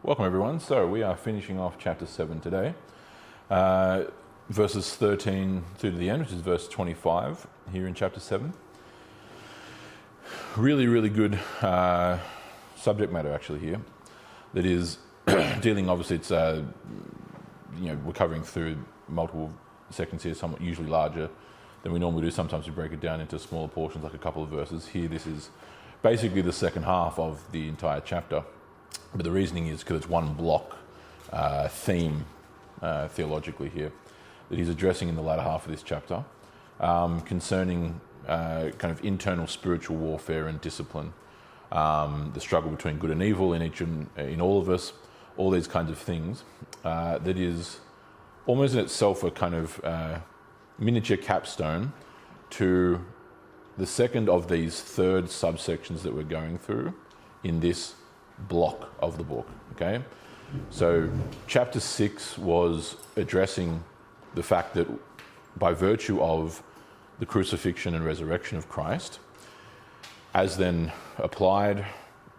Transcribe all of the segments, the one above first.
Welcome everyone. So we are finishing off chapter 7 today, verses 13 through to the end, which is verse 25 here in chapter 7. Really good subject matter actually here. That is dealing, obviously it's, we're covering through multiple sections here, somewhat usually larger than we normally do. Sometimes we break it down into smaller portions, like a couple of verses. Here this is basically the second half of the entire chapter. But the reasoning is because it's one block theme theologically here that he's addressing in the latter half of this chapter concerning kind of internal spiritual warfare and discipline, the struggle between good and evil in all of us, all these kinds of things. That is almost in itself a kind of miniature capstone to the second of these third subsections that we're going through in this block of the book. Okay, so chapter 6 was addressing the fact that by virtue of the crucifixion and resurrection of Christ, as then applied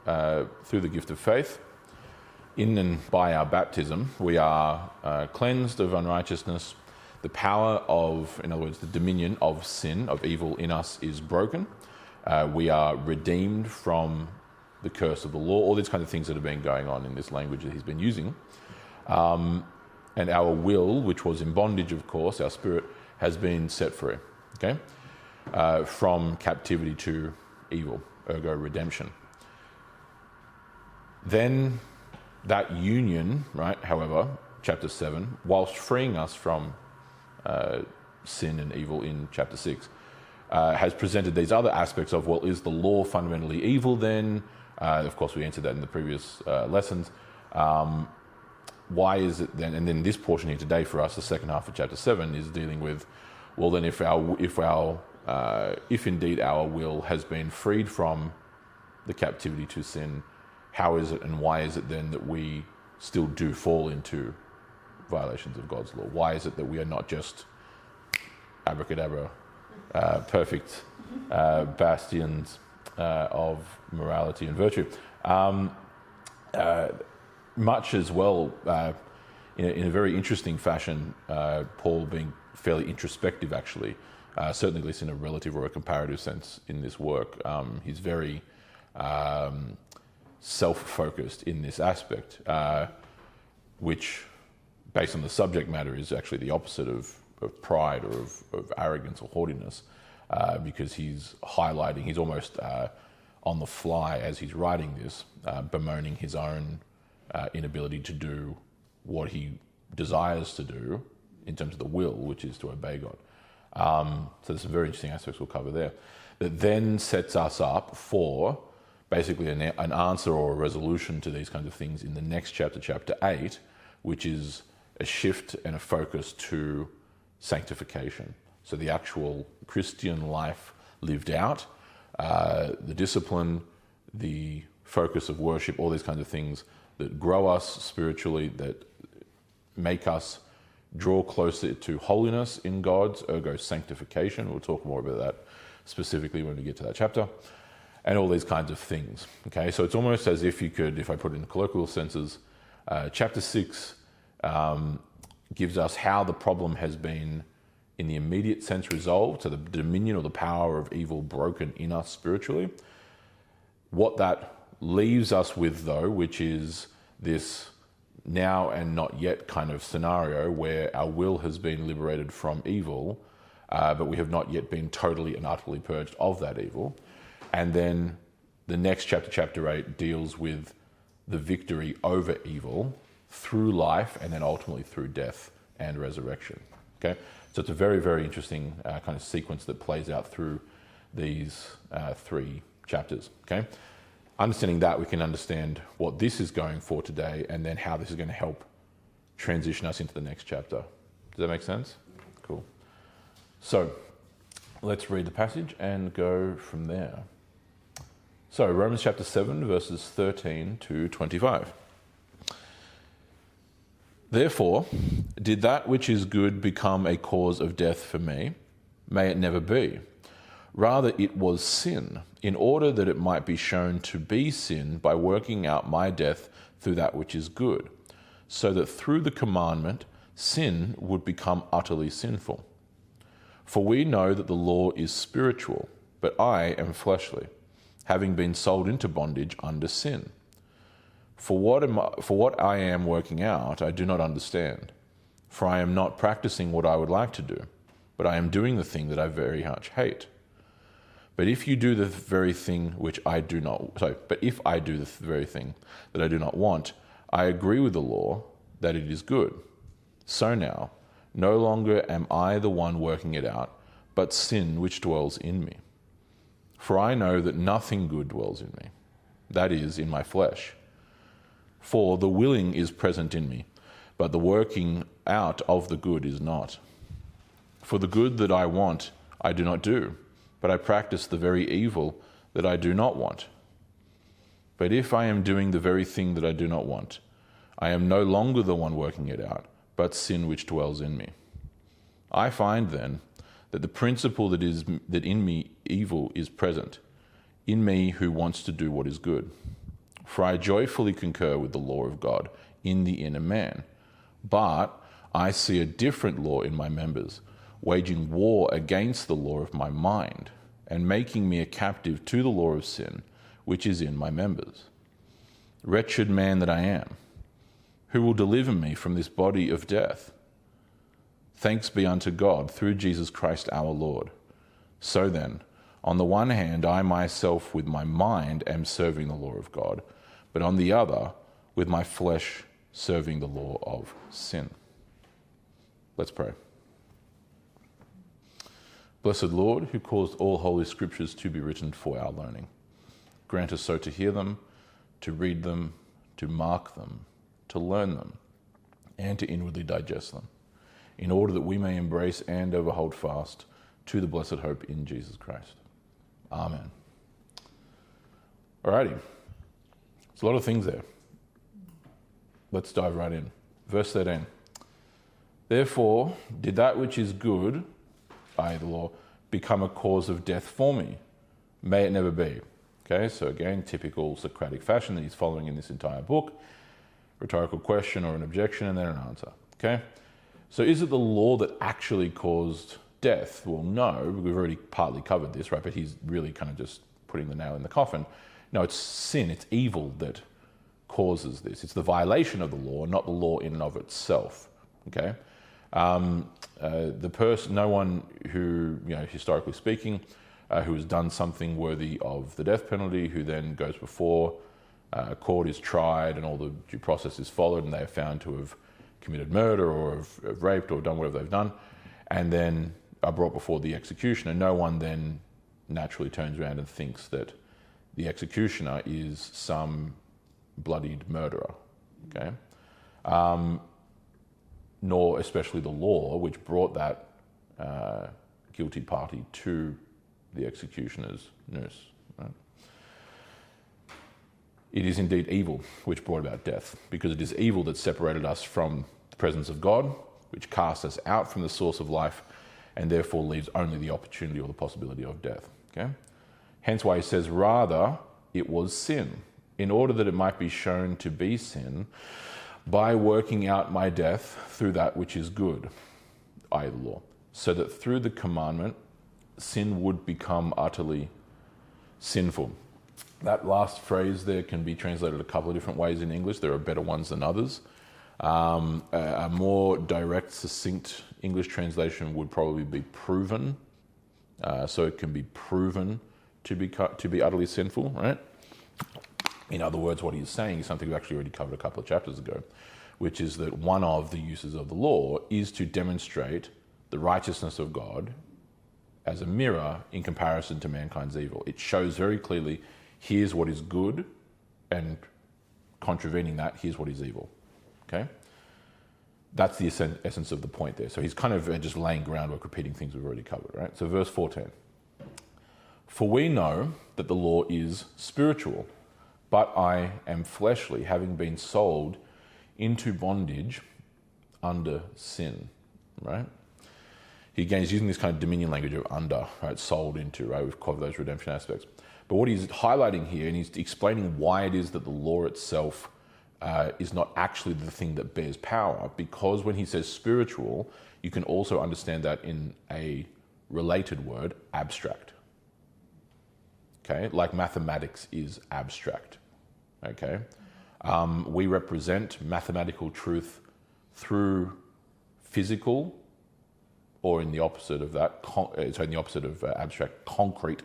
through the gift of faith, in and by our baptism, we are cleansed of unrighteousness. The power of, in other words, the dominion of sin, of evil in us is broken. We are redeemed from the curse of the law, all these kinds of things that have been going on in this language that he's been using. And our will, which was in bondage, of course, our spirit, has been set free, okay, from captivity to evil, ergo redemption. Then that union, right, however, chapter 7, whilst freeing us from sin and evil in chapter 6, has presented these other aspects of, well, is the law fundamentally evil then? Of course, we answered that in the previous lessons. Why is it then? And then this portion here today for us, the second half of chapter 7, is dealing with, well, then if indeed our will has been freed from the captivity to sin, how is it and why is it then that we still do fall into violations of God's law? Why is it that we are not just abracadabra, perfect bastions of morality and virtue? Much as well, in a very interesting fashion, Paul being fairly introspective actually, certainly at least in a relative or a comparative sense in this work. He's very self-focused in this aspect, which, based on the subject matter, is actually the opposite of pride or of arrogance or haughtiness, because he's highlighting, he's almost on the fly as he's writing this, bemoaning his own inability to do what he desires to do in terms of the will, which is to obey God. So there's some very interesting aspects we'll cover there. That then sets us up for basically an answer or a resolution to these kinds of things in the next chapter, chapter 8, which is a shift and a focus to sanctification. So the actual Christian life lived out, the discipline, the focus of worship, all these kinds of things that grow us spiritually, that make us draw closer to holiness in God's, ergo sanctification. We'll talk more about that specifically when we get to that chapter, and all these kinds of things. Okay, so it's almost as if you could, if I put it in colloquial senses, chapter 6 gives us how the problem has been in the immediate sense resolved, so the dominion or the power of evil broken in us spiritually. What that leaves us with, though, which is this now and not yet kind of scenario where our will has been liberated from evil, but we have not yet been totally and utterly purged of that evil. And then the next chapter, chapter 8, deals with the victory over evil through life and then ultimately through death and resurrection. Okay, so it's a very interesting kind of sequence that plays out through these 3 chapters. Okay, understanding that, we can understand what this is going for today and then how this is going to help transition us into the next chapter. Does that make sense? Cool. So let's read the passage and go from there. So Romans chapter 7, verses 13 to 25. Therefore, did that which is good become a cause of death for me? May it never be. Rather, it was sin, in order that it might be shown to be sin by working out my death through that which is good, so that through the commandment sin would become utterly sinful. For we know that the law is spiritual, but I am fleshly, having been sold into bondage under sin. For what I am working out, I do not understand. For I am not practicing what I would like to do, but I am doing the thing that I very much hate. But if I do the very thing that I do not want, I agree with the law that it is good. So now, no longer am I the one working it out, but sin which dwells in me. For I know that nothing good dwells in me, that is, in my flesh. For the willing is present in me, but the working out of the good is not. For the good that I want, I do not do, but I practice the very evil that I do not want. But if I am doing the very thing that I do not want, I am no longer the one working it out, but sin which dwells in me. I find then that the principle that in me evil is present, in me who wants to do what is good. For I joyfully concur with the law of God in the inner man, but I see a different law in my members, waging war against the law of my mind, and making me a captive to the law of sin, which is in my members. Wretched man that I am, who will deliver me from this body of death? Thanks be unto God through Jesus Christ our Lord. So then, on the one hand, I myself with my mind am serving the law of God, but on the other, with my flesh serving the law of sin. Let's pray. Blessed Lord, who caused all holy scriptures to be written for our learning, grant us so to hear them, to read them, to mark them, to learn them, and to inwardly digest them, in order that we may embrace and ever hold fast to the blessed hope in Jesus Christ. Amen. Alrighty. There's a lot of things there. Let's dive right in. Verse 13. Therefore, did that which is good, i.e. the law, become a cause of death for me? May it never be. Okay, so again, typical Socratic fashion that he's following in this entire book. Rhetorical question or an objection and then an answer. Okay, so is it the law that actually caused death? Well, no, we've already partly covered this, right? But he's really kind of just putting the nail in the coffin. No, it's sin, it's evil that causes this. It's the violation of the law, not the law in and of itself. Okay, no one who, historically speaking, who has done something worthy of the death penalty, who then goes before court, is tried, and all the due process is followed, and they are found to have committed murder or have raped or done whatever they've done, and then are brought before the executioner. No one then naturally turns around and thinks that the executioner is some bloodied murderer. Okay, nor especially the law, which brought that guilty party to the executioner's noose. Right? It is indeed evil which brought about death, because it is evil that separated us from the presence of God, which casts us out from the source of life, and therefore leaves only the opportunity or the possibility of death. Okay? Hence why he says, rather, it was sin, in order that it might be shown to be sin, by working out my death through that which is good, i.e. the law, so that through the commandment, sin would become utterly sinful. That last phrase there can be translated a couple of different ways in English. There are better ones than others. A more direct, succinct English translation would probably be proven. So it can be proven to be utterly sinful, right? In other words, what he's saying is something we actually already covered a couple of chapters ago, which is that one of the uses of the law is to demonstrate the righteousness of God as a mirror in comparison to mankind's evil. It shows very clearly, here's what is good, and contravening that, here's what is evil. Okay? That's the essence of the point there. So he's kind of just laying groundwork, repeating things we've already covered, right? So verse 14. For we know that the law is spiritual, but I am fleshly, having been sold into bondage under sin, right? Again, he's using this kind of dominion language of under, right? Sold into, right? We've covered those redemption aspects. But what he's highlighting here, and he's explaining why it is that the law itself is not actually the thing that bears power, because when he says spiritual, you can also understand that in a related word, abstract. Okay, like mathematics is abstract. Okay, we represent mathematical truth through physical, or in the opposite of that, in the opposite of abstract, concrete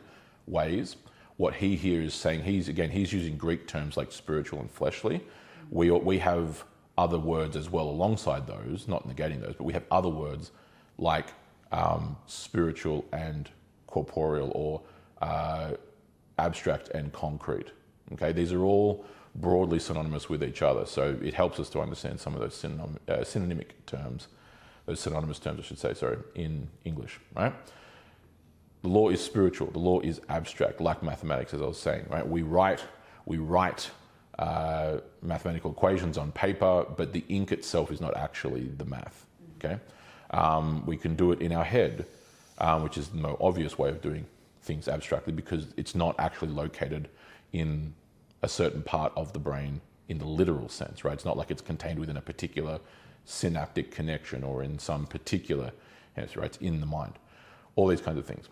ways. What he here is saying, he's using Greek terms like spiritual and fleshly. We have other words as well alongside those, not negating those, but we have other words like spiritual and corporeal, or abstract and concrete. Okay, these are all broadly synonymous with each other, so it helps us to understand some of those synonymic terms, those synonymous terms, I should say, in English, right? The law is spiritual. The law is abstract, like mathematics, as I was saying, right? We write mathematical equations on paper, but the ink itself is not actually the math. Okay, we can do it in our head, which is the more obvious way of doing things abstractly, because it's not actually located in a certain part of the brain in the literal sense, right? It's not like it's contained within a particular synaptic connection or in some particular answer, right? It's in the mind. All these kinds of things.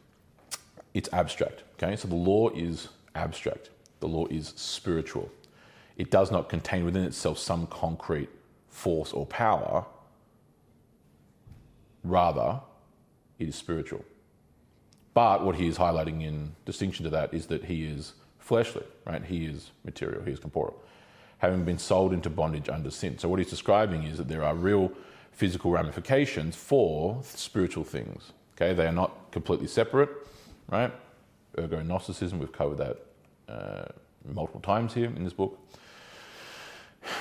It's abstract, okay? So the law is abstract. The law is spiritual. It does not contain within itself some concrete force or power. Rather, it is spiritual. But what he is highlighting in distinction to that is that he is fleshly, right? He is material, he is corporeal, having been sold into bondage under sin. So what he's describing is that there are real physical ramifications for spiritual things, okay? They are not completely separate, right? Ergo Gnosticism, we've covered that multiple times here in this book.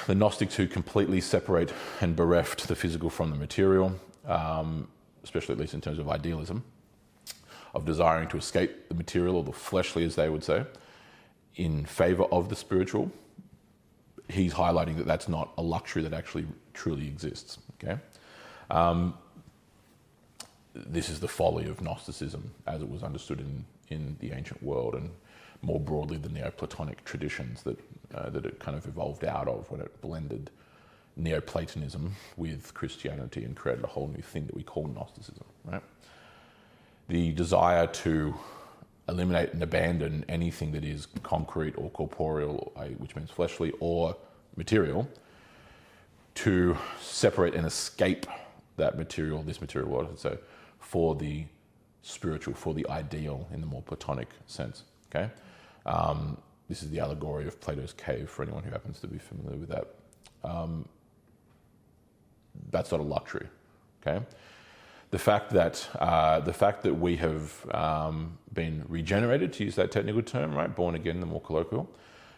The Gnostics who completely separate and bereft the physical from the material, especially at least in terms of idealism, of desiring to escape the material, or the fleshly as they would say, in favour of the spiritual. He's highlighting that that's not a luxury that actually truly exists. Okay, this is the folly of Gnosticism as it was understood in the ancient world, and more broadly the Neoplatonic traditions that it kind of evolved out of when it blended Neoplatonism with Christianity and created a whole new thing that we call Gnosticism. Right, the desire to eliminate and abandon anything that is concrete or corporeal, which means fleshly, or material, to separate and escape that material, this material world, so for the spiritual, for the ideal in the more Platonic sense. Okay, this is the allegory of Plato's cave for anyone who happens to be familiar with that. That's not a luxury. Okay. The fact that we have been regenerated, to use that technical term, right, born again, the more colloquial,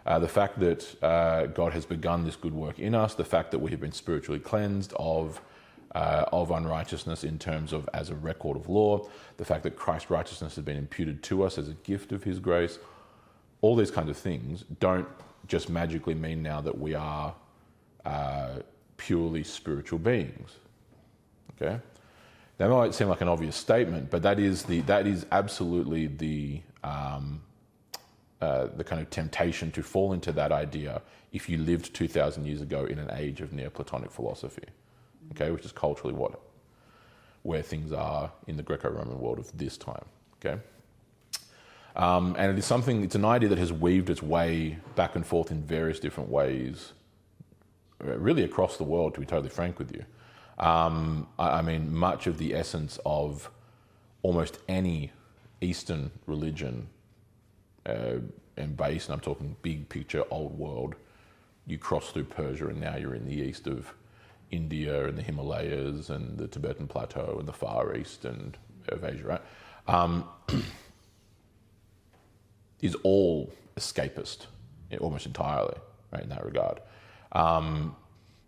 the fact that God has begun this good work in us, the fact that we have been spiritually cleansed of unrighteousness in terms of as a record of law, the fact that Christ's righteousness has been imputed to us as a gift of his grace, all these kinds of things don't just magically mean now that we are purely spiritual beings. Okay. That might seem like an obvious statement, but that is absolutely the kind of temptation to fall into that idea if you lived 2,000 years ago in an age of Neoplatonic philosophy, okay, which is culturally where things are in the Greco-Roman world of this time, okay. And it's an idea that has weaved its way back and forth in various different ways, really across the world, to be totally frank with you. I mean, much of the essence of almost any Eastern religion, and based, and I'm talking big picture, old world, you cross through Persia and now you're in the east of India and the Himalayas and the Tibetan Plateau and the Far East and of Asia, right? Is all escapist, almost entirely, right, in that regard.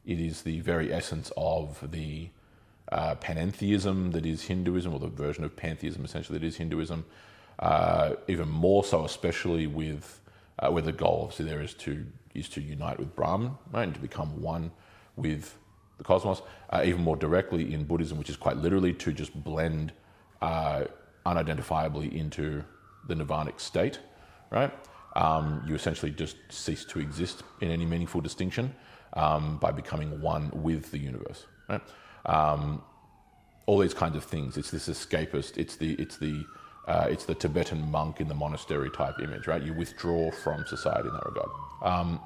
It is the very essence of the panentheism that is Hinduism, or the version of pantheism essentially that is Hinduism. Even more so, especially with where the goal obviously there is to unite with Brahman, right, and to become one with the cosmos. Even more directly in Buddhism, which is quite literally to just blend unidentifiably into the nirvanic state, right? You essentially just cease to exist in any meaningful distinction. by becoming one with the universe. Right? All these kinds of things. It's this escapist. It's the Tibetan monk in the monastery type image, right? You withdraw from society in that regard.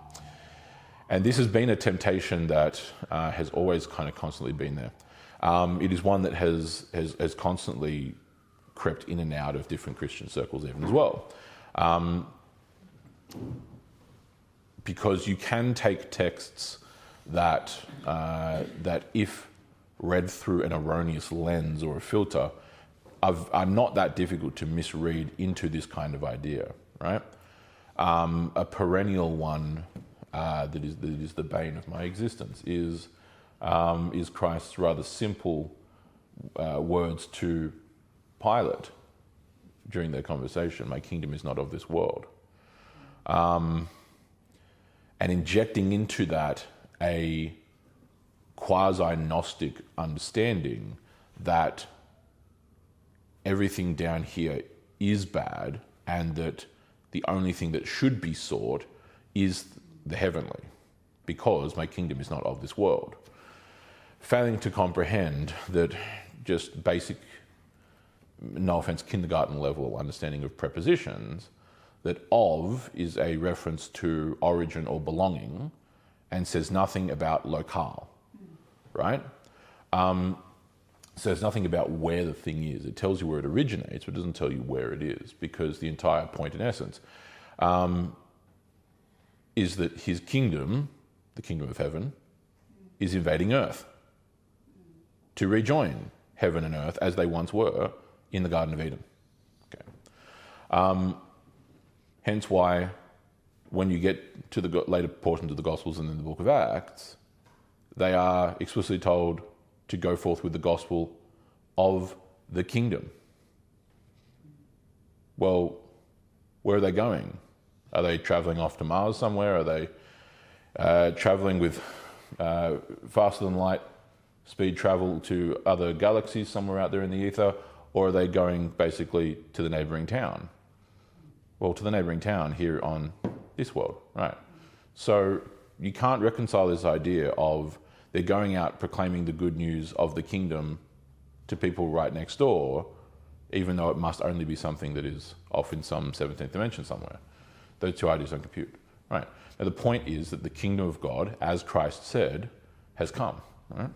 And this has been a temptation that has always kind of constantly been there. It is one that has constantly crept in and out of different Christian circles even as well. Because you can take texts that if read through an erroneous lens or a filter, are not that difficult to misread into this kind of idea, right? A perennial one that is the bane of my existence is Christ's rather simple words to Pilate during their conversation: "My kingdom is not of this world," and injecting into that a quasi-Gnostic understanding that everything down here is bad and that the only thing that should be sought is the heavenly, because my kingdom is not of this world. Failing to comprehend that just basic, no offense, kindergarten level understanding of prepositions, that of is a reference to origin or belonging and says nothing about locale, right? Says nothing about where the thing is. It tells you where it originates, but it doesn't tell you where it is, because the entire point, in essence, is that his kingdom, the kingdom of heaven, is invading earth to rejoin heaven and earth as they once were in the Garden of Eden. Okay. Hence why, when you get to the later portions of the Gospels and in the book of Acts, they are explicitly told to go forth with the gospel of the kingdom. Well, where are they going? Are they traveling off to Mars somewhere? Are they traveling with faster than light speed travel to other galaxies somewhere out there in the ether? Or are they going basically to the neighbouring town? Well, to the neighbouring town here on this world, right? So you can't reconcile this idea of they're going out proclaiming the good news of the kingdom to people right next door, even though it must only be something that is off in some 17th dimension somewhere. Those two ideas don't compute. Right. Now the point is that the kingdom of God, as Christ said, has come. Right?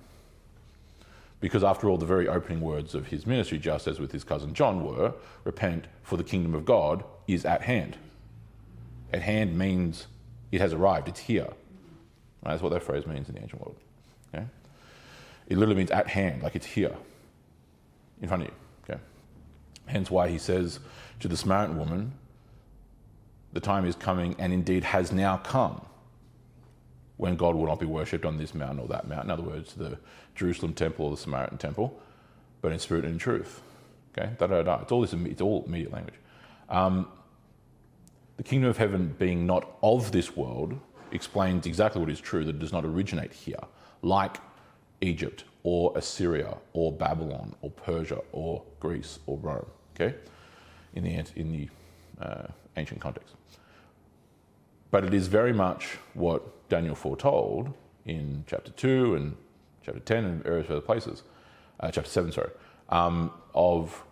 Because after all, the very opening words of his ministry, just as with his cousin John, were, "Repent, for the kingdom of God is at hand." At hand means it has arrived, it's here. Right? That's what that phrase means in the ancient world. Okay? It literally means at hand, like it's here, in front of you. Okay? Hence why he says to the Samaritan woman, "The time is coming, and indeed has now come, when God will not be worshipped on this mountain or that mountain." In other words, the Jerusalem temple or the Samaritan temple, but in spirit and in truth. Okay? It's all immediate language. The kingdom of heaven being not of this world explains exactly what is true, that it does not originate here, like Egypt or Assyria or Babylon or Persia or Greece or Rome. Okay, in the ancient context. But it is very much what Daniel foretold in chapter 2 and chapter 10 and various other places, chapter 7, sorry, of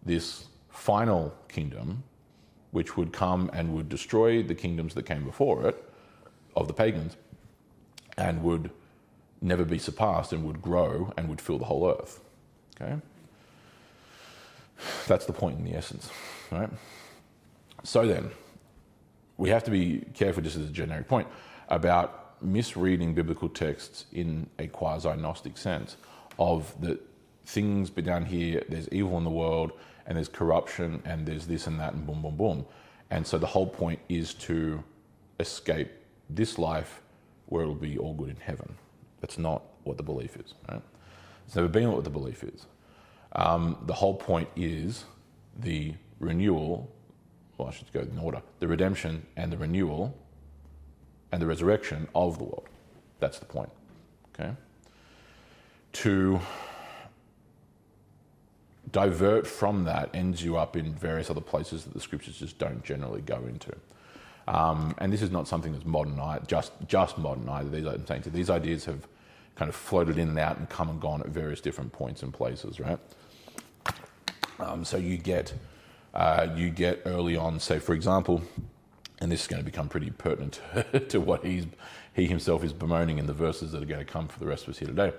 this final kingdom which would come and would destroy the kingdoms that came before it, of the pagans, and would never be surpassed and would grow and would fill the whole earth. Okay? That's the point in the essence, right? So then, we have to be careful, just as a generic point, about misreading biblical texts in a quasi-Gnostic sense of the things down here, there's evil in the world, and there's corruption, and there's this and that, and boom, boom, boom. And so the whole point is to escape this life where it'll be all good in heaven. That's not what the belief is, right? It's never been what the belief is. The whole point is the renewal, well, I should go in order, the redemption and the renewal and the resurrection of the world. That's the point, okay? To divert from that ends you up in various other places that the scriptures just don't generally go into. And this is not something that's modern, just modern either. I'm saying these ideas have kind of floated in and out and come and gone at various different points and places, right? So you get early on, say for example, and this is going to become pretty pertinent to what he himself is bemoaning in the verses that are going to come for the rest of us here today.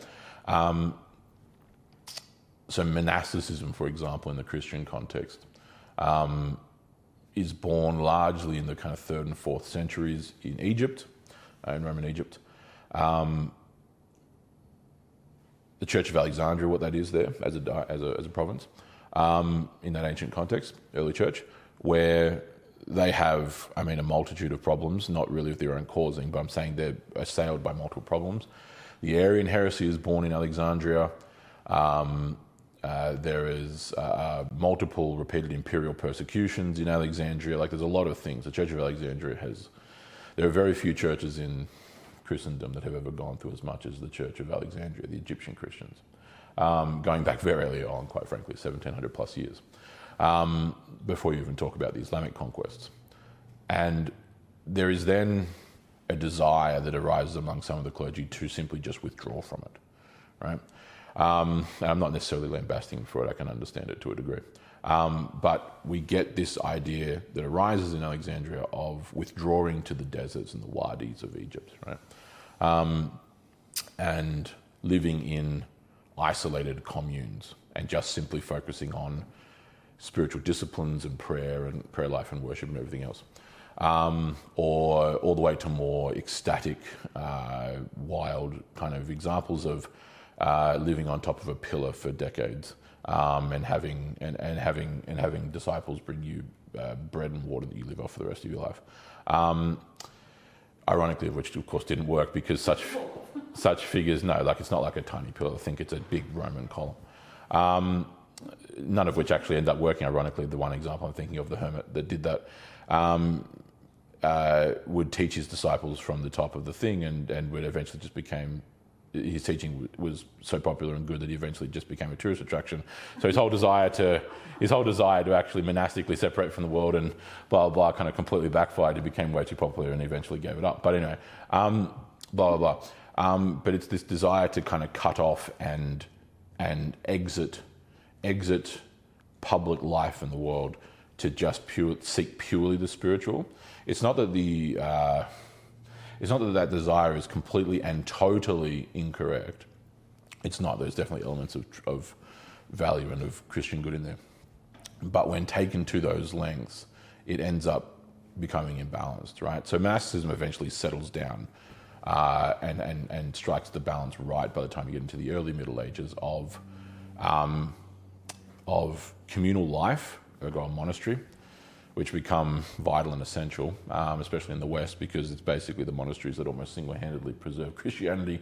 So monasticism, for example, in the Christian context, is born largely in the kind of 3rd and 4th centuries in Egypt, in Roman Egypt. The Church of Alexandria, what that is there as a province, in that ancient context, early church, where they have, a multitude of problems, not really of their own causing, but I'm saying they're assailed by multiple problems. The Arian heresy is born in Alexandria. There is multiple repeated imperial persecutions in Alexandria. Like, there's a lot of things. The Church of Alexandria there are very few churches in Christendom that have ever gone through as much as the Church of Alexandria, the Egyptian Christians, going back very early on, quite frankly, 1700 plus years, before you even talk about the Islamic conquests. And there is then a desire that arises among some of the clergy to simply just withdraw from it, right? And I'm not necessarily lambasting for it, I can understand it to a degree. But we get this idea that arises in Alexandria of withdrawing to the deserts and the wadis of Egypt, right? And living in isolated communes and just simply focusing on spiritual disciplines and prayer life and worship and everything else. Or all the way to more ecstatic, wild kind of examples of living on top of a pillar for decades, and having disciples bring you bread and water that you live off for the rest of your life. Ironically, which of course didn't work because such figures, it's not like a tiny pillar. I think it's a big Roman column. None of which actually end up working. Ironically, the one example I'm thinking of, the hermit that did that, would teach his disciples from the top of the thing, and would eventually just became. His teaching was so popular and good that he eventually just became a tourist attraction. So his whole desire to actually monastically separate from the world and blah blah blah kind of completely backfired. He became way too popular and he eventually gave it up. But anyway, blah blah blah. But it's this desire to kind of cut off and exit public life in the world to just seek purely the spiritual. It's not that that desire is completely and totally incorrect. It's not. There's definitely elements of value and of Christian good in there. But when taken to those lengths, it ends up becoming imbalanced, right? So monasticism eventually settles down and strikes the balance right by the time you get into the early Middle Ages of communal life, ergo a monastery, which become vital and essential, especially in the West, because it's basically the monasteries that almost single-handedly preserve Christianity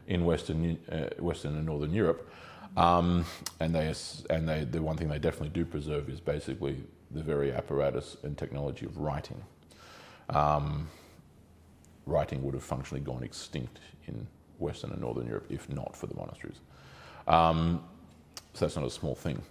in Western and Northern Europe. The one thing they definitely do preserve is basically the very apparatus and technology of writing. Writing would have functionally gone extinct in Western and Northern Europe if not for the monasteries. So that's not a small thing.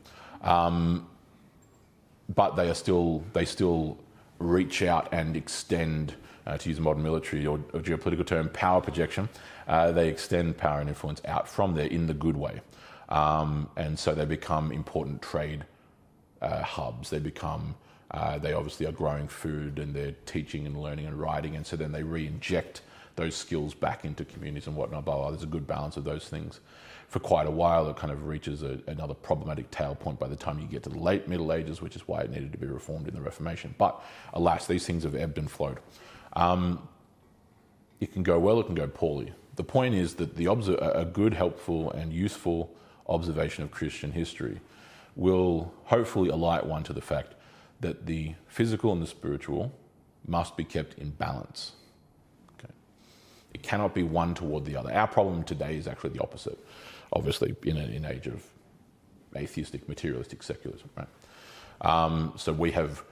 But they still reach out and extend, to use a modern military or geopolitical term, power projection. They extend power and influence out from there in the good way. And so they become important trade hubs. They obviously are growing food and they're teaching and learning and writing. And so then they re-inject those skills back into communities and whatnot. Blah, blah. There's a good balance of those things. For quite a while, it kind of reaches another problematic tail point by the time you get to the late Middle Ages, which is why it needed to be reformed in the Reformation. But alas, these things have ebbed and flowed. It can go well, it can go poorly. The point is that a good, helpful, and useful observation of Christian history will hopefully alight one to the fact that the physical and the spiritual must be kept in balance. Okay? It cannot be one toward the other. Our problem today is actually the opposite. Obviously, in an age of atheistic, materialistic secularism, right? So we have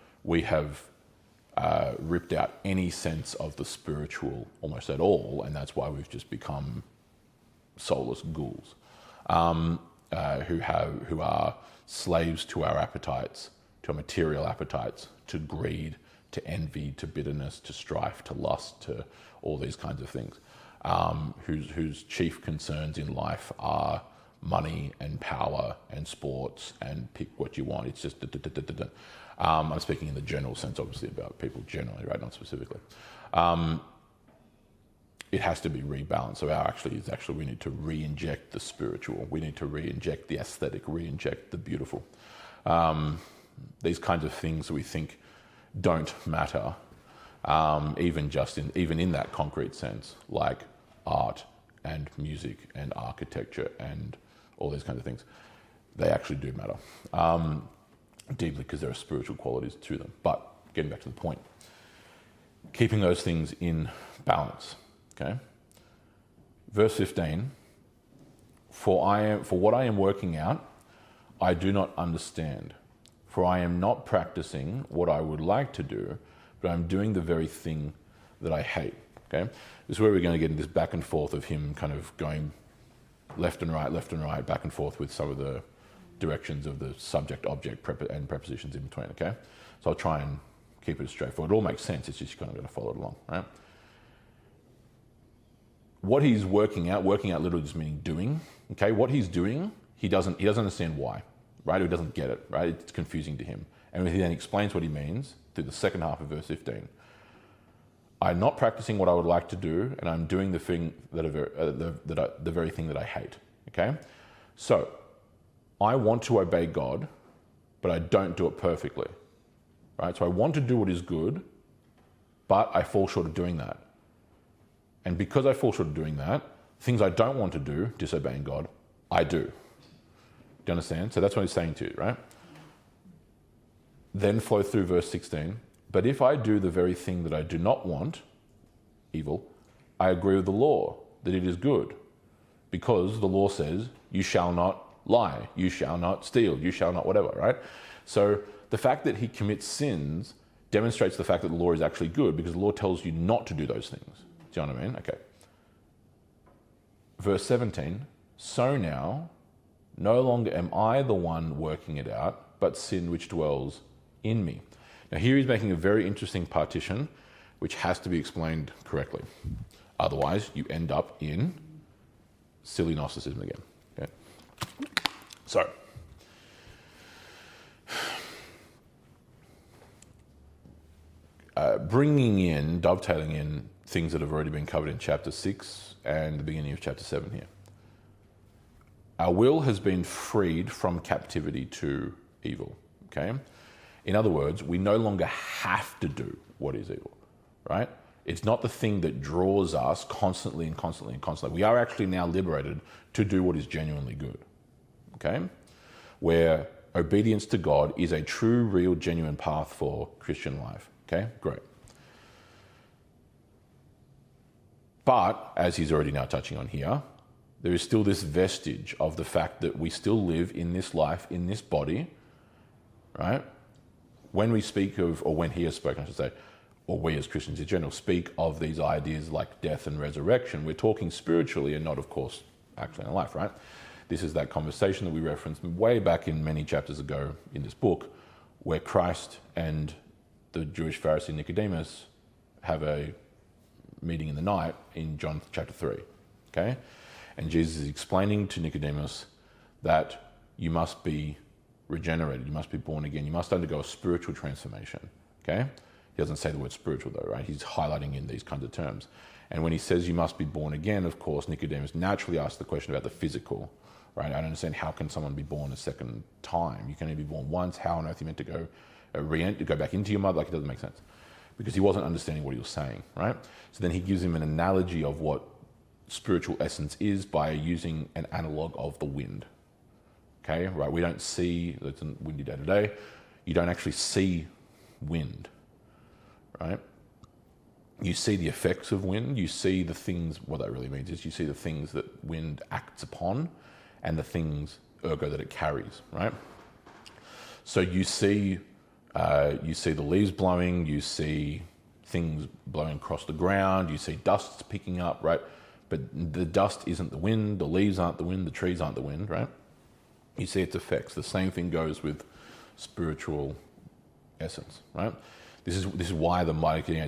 ripped out any sense of the spiritual almost at all, and that's why we've just become soulless ghouls who are slaves to our appetites, to our material appetites, to greed, to envy, to bitterness, to strife, to lust, to all these kinds of things, whose chief concerns in life are money and power and sports and pick what you want. It's just I'm speaking in the general sense, obviously, about people generally, right? Not specifically. It has to be rebalanced. So we need to re-inject the spiritual. We need to re-inject the aesthetic, re-inject the beautiful. These kinds of things we think don't matter, even in that concrete sense, like art and music and architecture and all these kinds of things. They actually do matter deeply, because there are spiritual qualities to them. But getting back to the point, keeping those things in balance. Okay. Verse 15. For what I am working out, I do not understand. For I am not practicing what I would like to do, but I'm doing the very thing that I hate. Okay. This is where we're going to get into this back and forth of him kind of going left and right, back and forth with some of the directions of the subject, object, and prepositions in between. Okay. So I'll try and keep it straightforward. It all makes sense. It's just you're kind of going to follow it along, right? What he's working out literally just meaning doing. Okay, what he's doing, he doesn't understand why, right? He doesn't get it, right? It's confusing to him. And he then explains what he means through the second half of verse 15. I'm not practicing what I would like to do, and I'm doing the thing the very thing that I hate. Okay, so I want to obey God, but I don't do it perfectly, right? So I want to do what is good, but I fall short of doing that. And because I fall short of doing that, things I don't want to do, disobeying God, I do. Do you understand? So that's what he's saying to you, right? Then flow through verse 16. But if I do the very thing that I do not want, evil, I agree with the law that it is good. Because the law says, you shall not lie, you shall not steal, you shall not whatever, right? So the fact that he commits sins demonstrates the fact that the law is actually good, because the law tells you not to do those things. Do you know what I mean? Okay. Verse 17, so now, no longer am I the one working it out, but sin which dwells in me. Now here he's making a very interesting partition, which has to be explained correctly. Otherwise, you end up in silly Gnosticism again. Okay? So, dovetailing in things that have already been covered in chapter 6 and the beginning of chapter 7 here. Our will has been freed from captivity to evil, okay? In other words, we no longer have to do what is evil, right? It's not the thing that draws us constantly and constantly and constantly. We are actually now liberated to do what is genuinely good, okay? Where obedience to God is a true, real, genuine path for Christian life, okay? Great. But, as he's already now touching on here, there is still this vestige of the fact that we still live in this life, in this body, right? When we speak of, or when he has spoken, I should say, or we as Christians in general speak of these ideas like death and resurrection, we're talking spiritually and not, of course, actually in life, right? This is that conversation that we referenced way back in many chapters ago in this book, where Christ and the Jewish Pharisee Nicodemus have a meeting in the night in John chapter 3, okay? And Jesus is explaining to Nicodemus that you must be regenerated, you must be born again, you must undergo a spiritual transformation, okay? He doesn't say the word spiritual though, right? He's highlighting in these kinds of terms. And when he says you must be born again, of course, Nicodemus naturally asks the question about the physical, right? I don't understand, how can someone be born a second time? You can only be born once. How on earth are you meant to go back into your mother? Like, it doesn't make sense. Because he wasn't understanding what he was saying, right? So then he gives him an analogy of what spiritual essence is by using an analog of the wind. Okay, right? We don't see, it's a windy day today, you don't actually see wind, right? You see the effects of wind, you see the things, what that really means is you see the things that wind acts upon and the things, ergo, that it carries, right? So you see the leaves blowing, you see things blowing across the ground, you see dust picking up, right? But the dust isn't the wind, the leaves aren't the wind, the trees aren't the wind, right? You see its effects. The same thing goes with spiritual essence, right? This is why the mighty,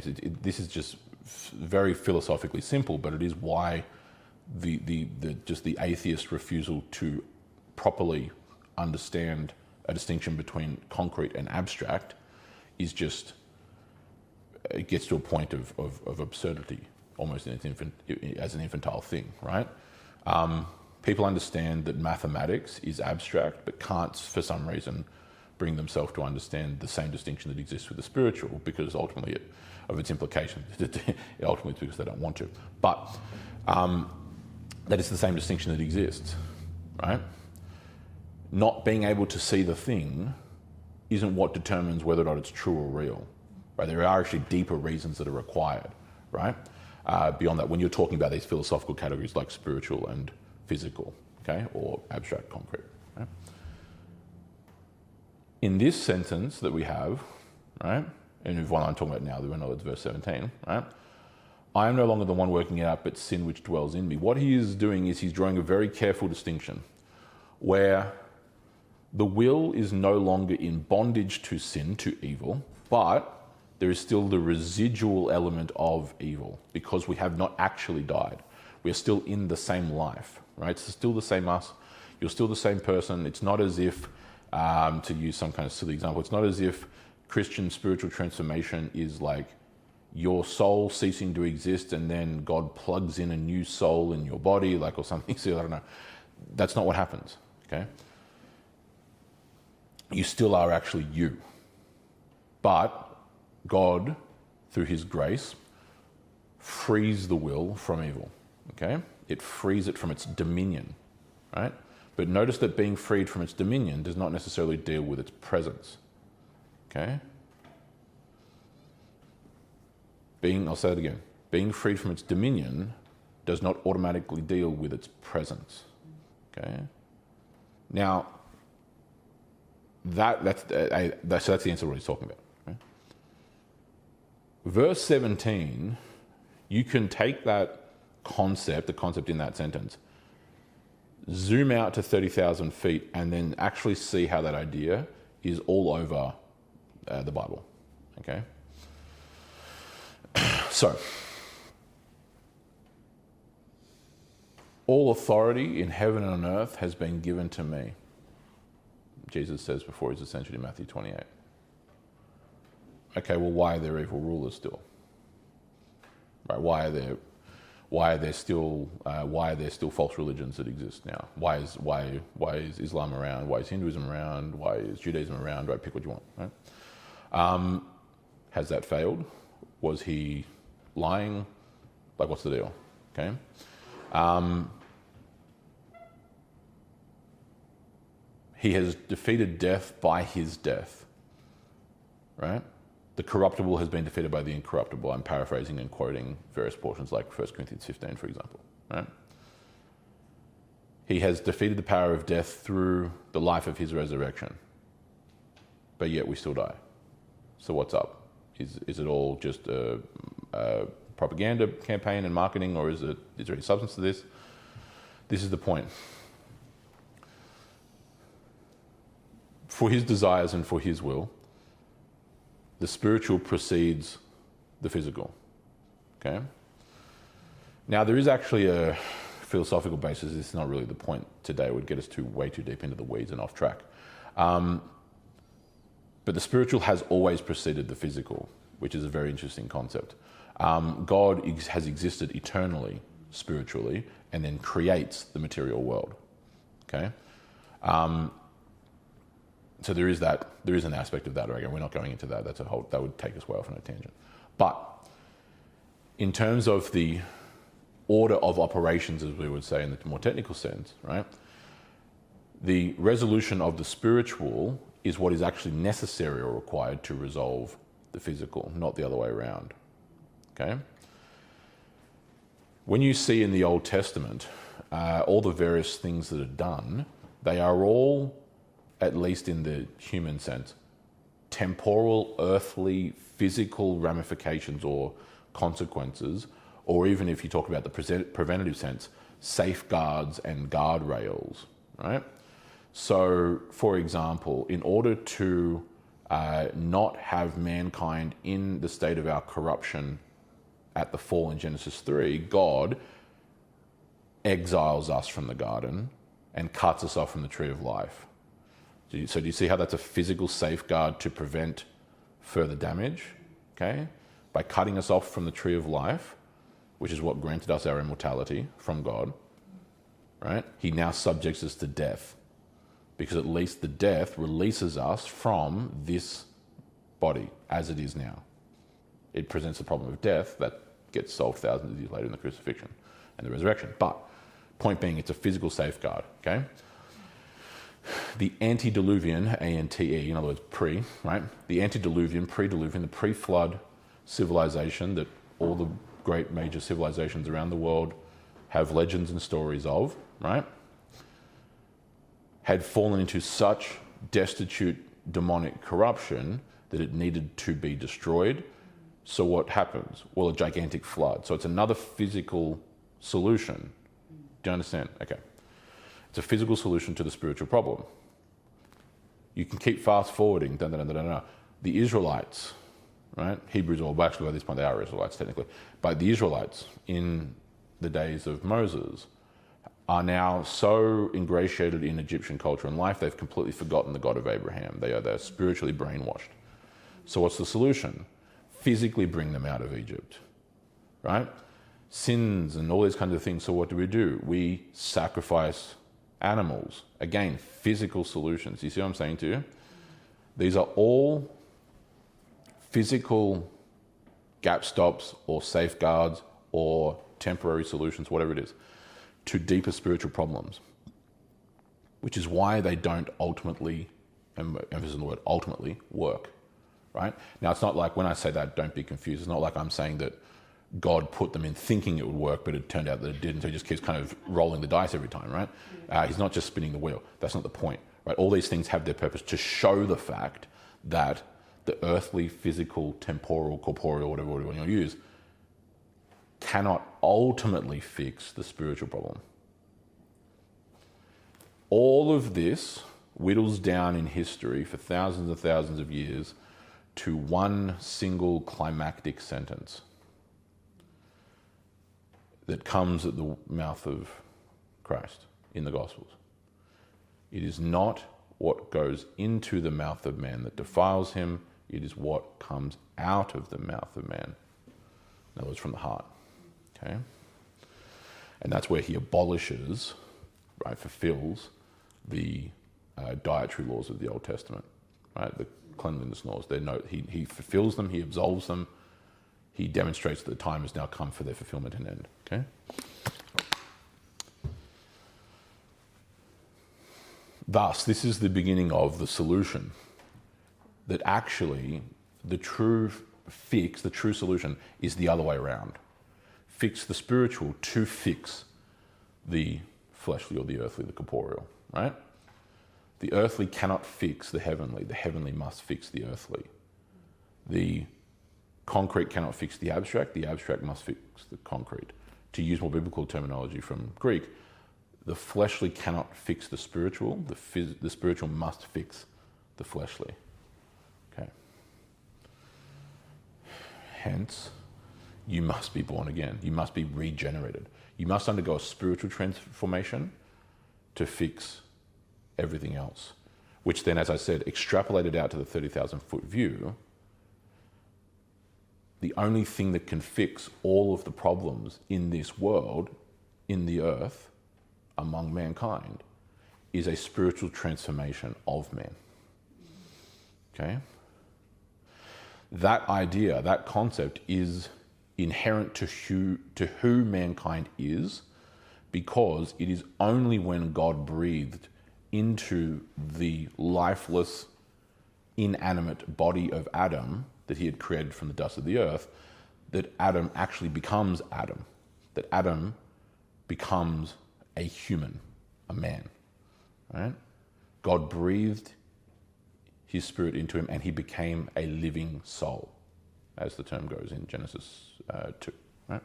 this is just very philosophically simple, but it is why the just the atheist refusal to properly understand a distinction between concrete and abstract is just, it gets to a point of absurdity, almost as an infantile thing, right? People understand that mathematics is abstract, but can't, for some reason, bring themselves to understand the same distinction that exists with the spiritual, because ultimately, of its implications, ultimately it's because they don't want to. But that is the same distinction that exists, right? Not being able to see the thing isn't what determines whether or not it's true or real, right? There are actually deeper reasons that are required, right? Beyond that, when you're talking about these philosophical categories like spiritual and physical, okay, or abstract concrete, right? In this sentence that we have, right, and the one I'm talking about now, we know it's verse 17, right? I am no longer the one working it out, but sin which dwells in me. What he is doing is he's drawing a very careful distinction where the will is no longer in bondage to sin, to evil, but there is still the residual element of evil because we have not actually died. We are still in the same life, right? It's still the same us. You're still the same person. It's not as if, to use some kind of silly example, it's not as if Christian spiritual transformation is like your soul ceasing to exist and then God plugs in a new soul in your body, like, or something. So I don't know. That's not what happens, okay? You still are actually you. But God, through his grace, frees the will from evil, okay? It frees it from its dominion, right? But notice that being freed from its dominion does not necessarily deal with its presence, okay? I'll say it again. Being freed from its dominion does not automatically deal with its presence, okay? Now, that's the answer to what he's talking about. Right? Verse 17, you can take that concept, the concept in that sentence, zoom out to 30,000 feet, and then actually see how that idea is all over the Bible. Okay? So, all authority in heaven and on earth has been given to me, Jesus says before his ascension in Matthew 28. Okay, well, why are there evil rulers still? Right? Why are there still false religions that exist now? Why is Islam around? Why is Hinduism around? Why is Judaism around? Right? Pick what you want. Right? Has that failed? Was he lying? Like, what's the deal? Okay. He has defeated death by his death, right? The corruptible has been defeated by the incorruptible. I'm paraphrasing and quoting various portions like 1 Corinthians 15, for example, right? He has defeated the power of death through the life of his resurrection, but yet we still die. So what's up? Is it all just a propaganda campaign and marketing, or is there any substance to this? This is the point. For his desires and for his will, the spiritual precedes the physical. Okay? Now, there is actually a philosophical basis. This is not really the point today. It would get us way too deep into the weeds and off track. But the spiritual has always preceded the physical, which is a very interesting concept. God has existed eternally, spiritually, and then creates the material world. Okay? So there is an aspect of that. Again, we're not going into that. That would take us way off on a tangent. But in terms of the order of operations, as we would say in the more technical sense, right? The resolution of the spiritual is what is actually necessary or required to resolve the physical, not the other way around. Okay? When you see in the Old Testament all the various things that are done, they are all, at least in the human sense, temporal, earthly, physical ramifications or consequences, or even if you talk about the preventative sense, safeguards and guardrails, right? So, for example, in order to not have mankind in the state of our corruption at the fall in Genesis 3, God exiles us from the garden and cuts us off from the tree of life. So do you see how that's a physical safeguard to prevent further damage? Okay? By cutting us off from the tree of life, which is what granted us our immortality from God, right? He now subjects us to death, because at least the death releases us from this body as it is now. It presents the problem of death that gets solved thousands of years later in the crucifixion and the resurrection. But point being, it's a physical safeguard, okay? The antediluvian, A-N-T-E, in other words, pre, right? The antediluvian, pre-diluvian, the pre-flood civilization that all the great major civilizations around the world have legends and stories of, right? Had fallen into such destitute demonic corruption that it needed to be destroyed. So what happens? Well, a gigantic flood. So it's another physical solution. Do you understand? Okay. It's a physical solution to the spiritual problem. You can keep fast forwarding. The Israelites, right? Hebrews, or actually by this point they are Israelites technically, but the Israelites in the days of Moses are now so ingratiated in Egyptian culture and life, they've completely forgotten the God of Abraham. They're spiritually brainwashed. So what's the solution? Physically bring them out of Egypt, right? Sins and all these kinds of things. So what do? We sacrifice animals. Again, physical solutions. You see what I'm saying to you? These are all physical gap stops or safeguards or temporary solutions, whatever it is, to deeper spiritual problems, which is why they don't ultimately, emphasis on the word ultimately, work, right? Now, it's not like, when I say that, don't be confused, it's not like I'm saying that God put them in thinking it would work, but it turned out that it didn't, so he just keeps kind of rolling the dice every time, right? He's not just spinning the wheel. That's not the point, right? All these things have their purpose to show the fact that the earthly, physical, temporal, corporeal, whatever you want to use, cannot ultimately fix the spiritual problem. All of this whittles down in history for thousands and thousands of years to one single climactic sentence that comes at the mouth of Christ in the Gospels. It is not what goes into the mouth of man that defiles him, it is what comes out of the mouth of man. In other words, from the heart. Okay? And that's where he abolishes, right, fulfills the dietary laws of the Old Testament, right? The cleanliness laws. He fulfills them, he absolves them, he demonstrates that the time has now come for their fulfillment and end. Okay? Thus, this is the beginning of the solution. That actually, the true fix, the true solution, is the other way around. Fix the spiritual to fix the fleshly or the earthly, the corporeal, right? The earthly cannot fix the heavenly must fix the earthly. The concrete cannot fix the abstract must fix the concrete. To use more biblical terminology from Greek, the fleshly cannot fix the spiritual, the spiritual must fix the fleshly. Okay. Hence, you must be born again. You must be regenerated. You must undergo a spiritual transformation to fix everything else, which then, as I said, extrapolated out to the 30,000 foot view, the only thing that can fix all of the problems in this world, in the earth, among mankind, is a spiritual transformation of man. Okay? That idea, that concept is inherent to who mankind is, because it is only when God breathed into the lifeless, inanimate body of Adam that he had created from the dust of the earth, that Adam actually becomes Adam, that Adam becomes a human, a man, right? God breathed his spirit into him and he became a living soul, as the term goes in Genesis 2, right?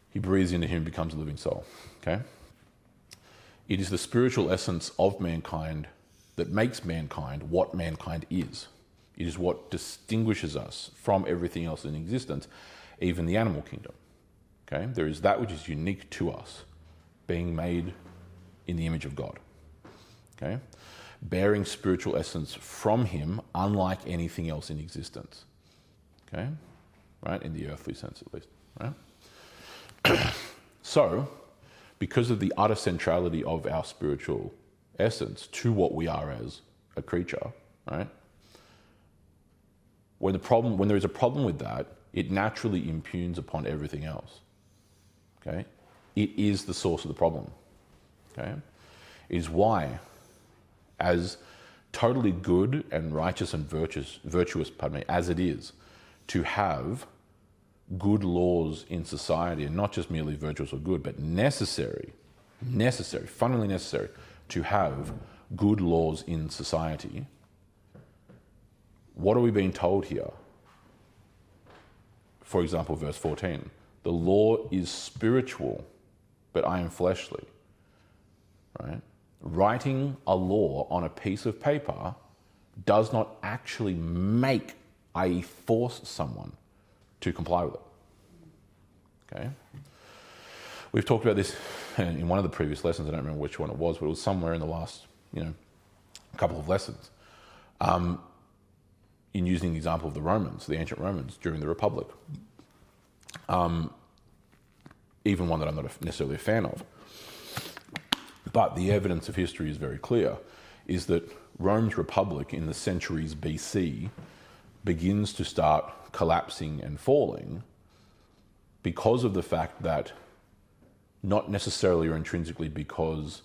He breathes into him and becomes a living soul, okay? It is the spiritual essence of mankind that makes mankind what mankind is. It is what distinguishes us from everything else in existence, even the animal kingdom. Okay? There is that which is unique to us, being made in the image of God. Okay? Bearing spiritual essence from him, unlike anything else in existence. Okay? Right? In the earthly sense, at least. Right? So, because of the utter centrality of our spiritual essence to what we are as a creature, right? When there is a problem with that, it naturally impugns upon everything else. Okay? It is the source of the problem. Okay? It is why, as totally good and righteous and virtuous, as it is, to have good laws in society, and not just merely virtuous or good, but necessary, fundamentally necessary, to have good laws in society. What are we being told here? For example, verse 14, the law is spiritual, but I am fleshly. Right? Writing a law on a piece of paper does not actually make, i.e. force someone to comply with it. Okay? We've talked about this in one of the previous lessons. I don't remember which one it was, but it was somewhere in the last, couple of lessons. In using the example of the Romans, the ancient Romans during the Republic. Even one that I'm not necessarily a fan of. But the evidence of history is very clear, is that Rome's Republic in the centuries BC begins to start collapsing and falling because of the fact that, not necessarily or intrinsically because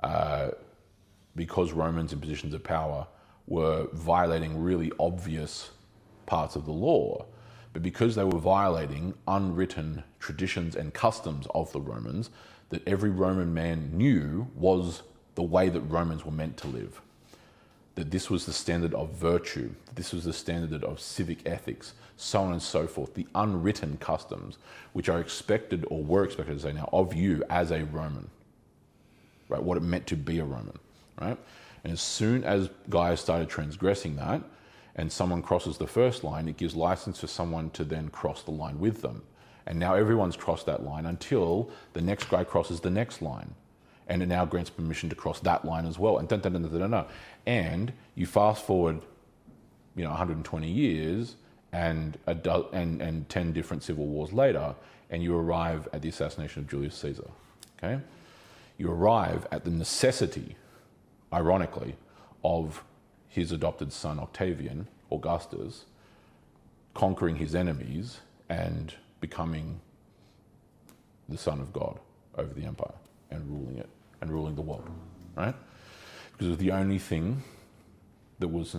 Romans in positions of power were violating really obvious parts of the law, but because they were violating unwritten traditions and customs of the Romans that every Roman man knew was the way that Romans were meant to live. That this was the standard of virtue, this was the standard of civic ethics, so on and so forth, the unwritten customs which are expected, or were expected to say now, of you as a Roman, right? What it meant to be a Roman, right? And as soon as guys started transgressing that, and someone crosses the first line, it gives license for someone to then cross the line with them. And now everyone's crossed that line until the next guy crosses the next line. And it now grants permission to cross that line as well. And And you fast forward, 120 years and 10 different civil wars later, and you arrive at the assassination of Julius Caesar. Okay? You arrive at the necessity, ironically, of his adopted son Octavian, Augustus, conquering his enemies and becoming the Son of God over the empire and ruling it and ruling the world, right? Because it was the only thing that was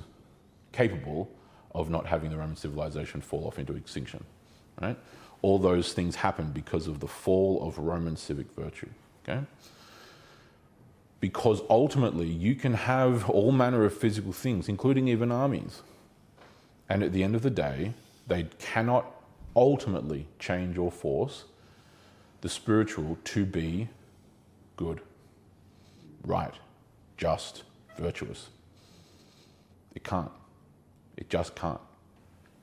capable of not having the Roman civilization fall off into extinction, right? All those things happened because of the fall of Roman civic virtue, okay? Because ultimately you can have all manner of physical things, including even armies. And at the end of the day, they cannot ultimately change or force the spiritual to be good, right, just, virtuous. It can't. It just can't.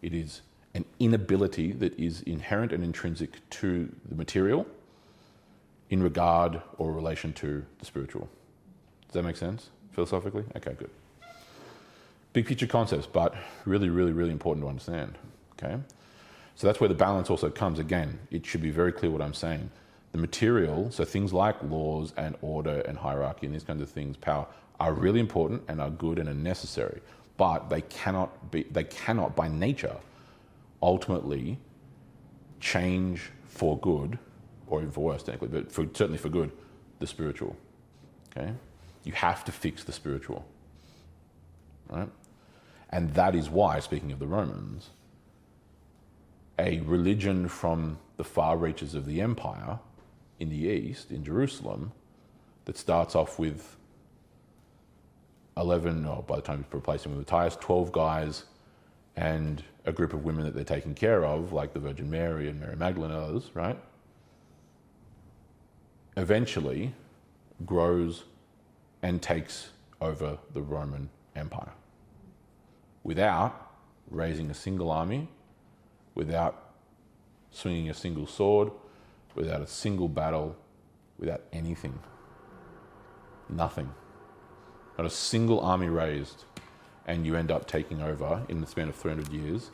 It is an inability that is inherent and intrinsic to the material in regard or relation to the spiritual. Does that make sense, philosophically? Okay, good. Big picture concepts, but really, really, really important to understand, okay? So that's where the balance also comes. Again, it should be very clear what I'm saying. The material, so things like laws and order and hierarchy and these kinds of things, power, are really important and are good and are necessary, but they cannot by nature ultimately change for good, or even for worse technically, but certainly for good, the spiritual, okay? You have to fix the spiritual, right? And that is why, speaking of the Romans, a religion from the far reaches of the empire in the east, in Jerusalem, that starts off with 11, or by the time it's replacing with Matthias, 12 guys and a group of women that they're taking care of, like the Virgin Mary and Mary Magdalene and others, right? Eventually grows and takes over the Roman Empire without raising a single army, without swinging a single sword, without a single battle, without anything. Nothing. Not a single army raised, and you end up taking over, in the span of 300 years,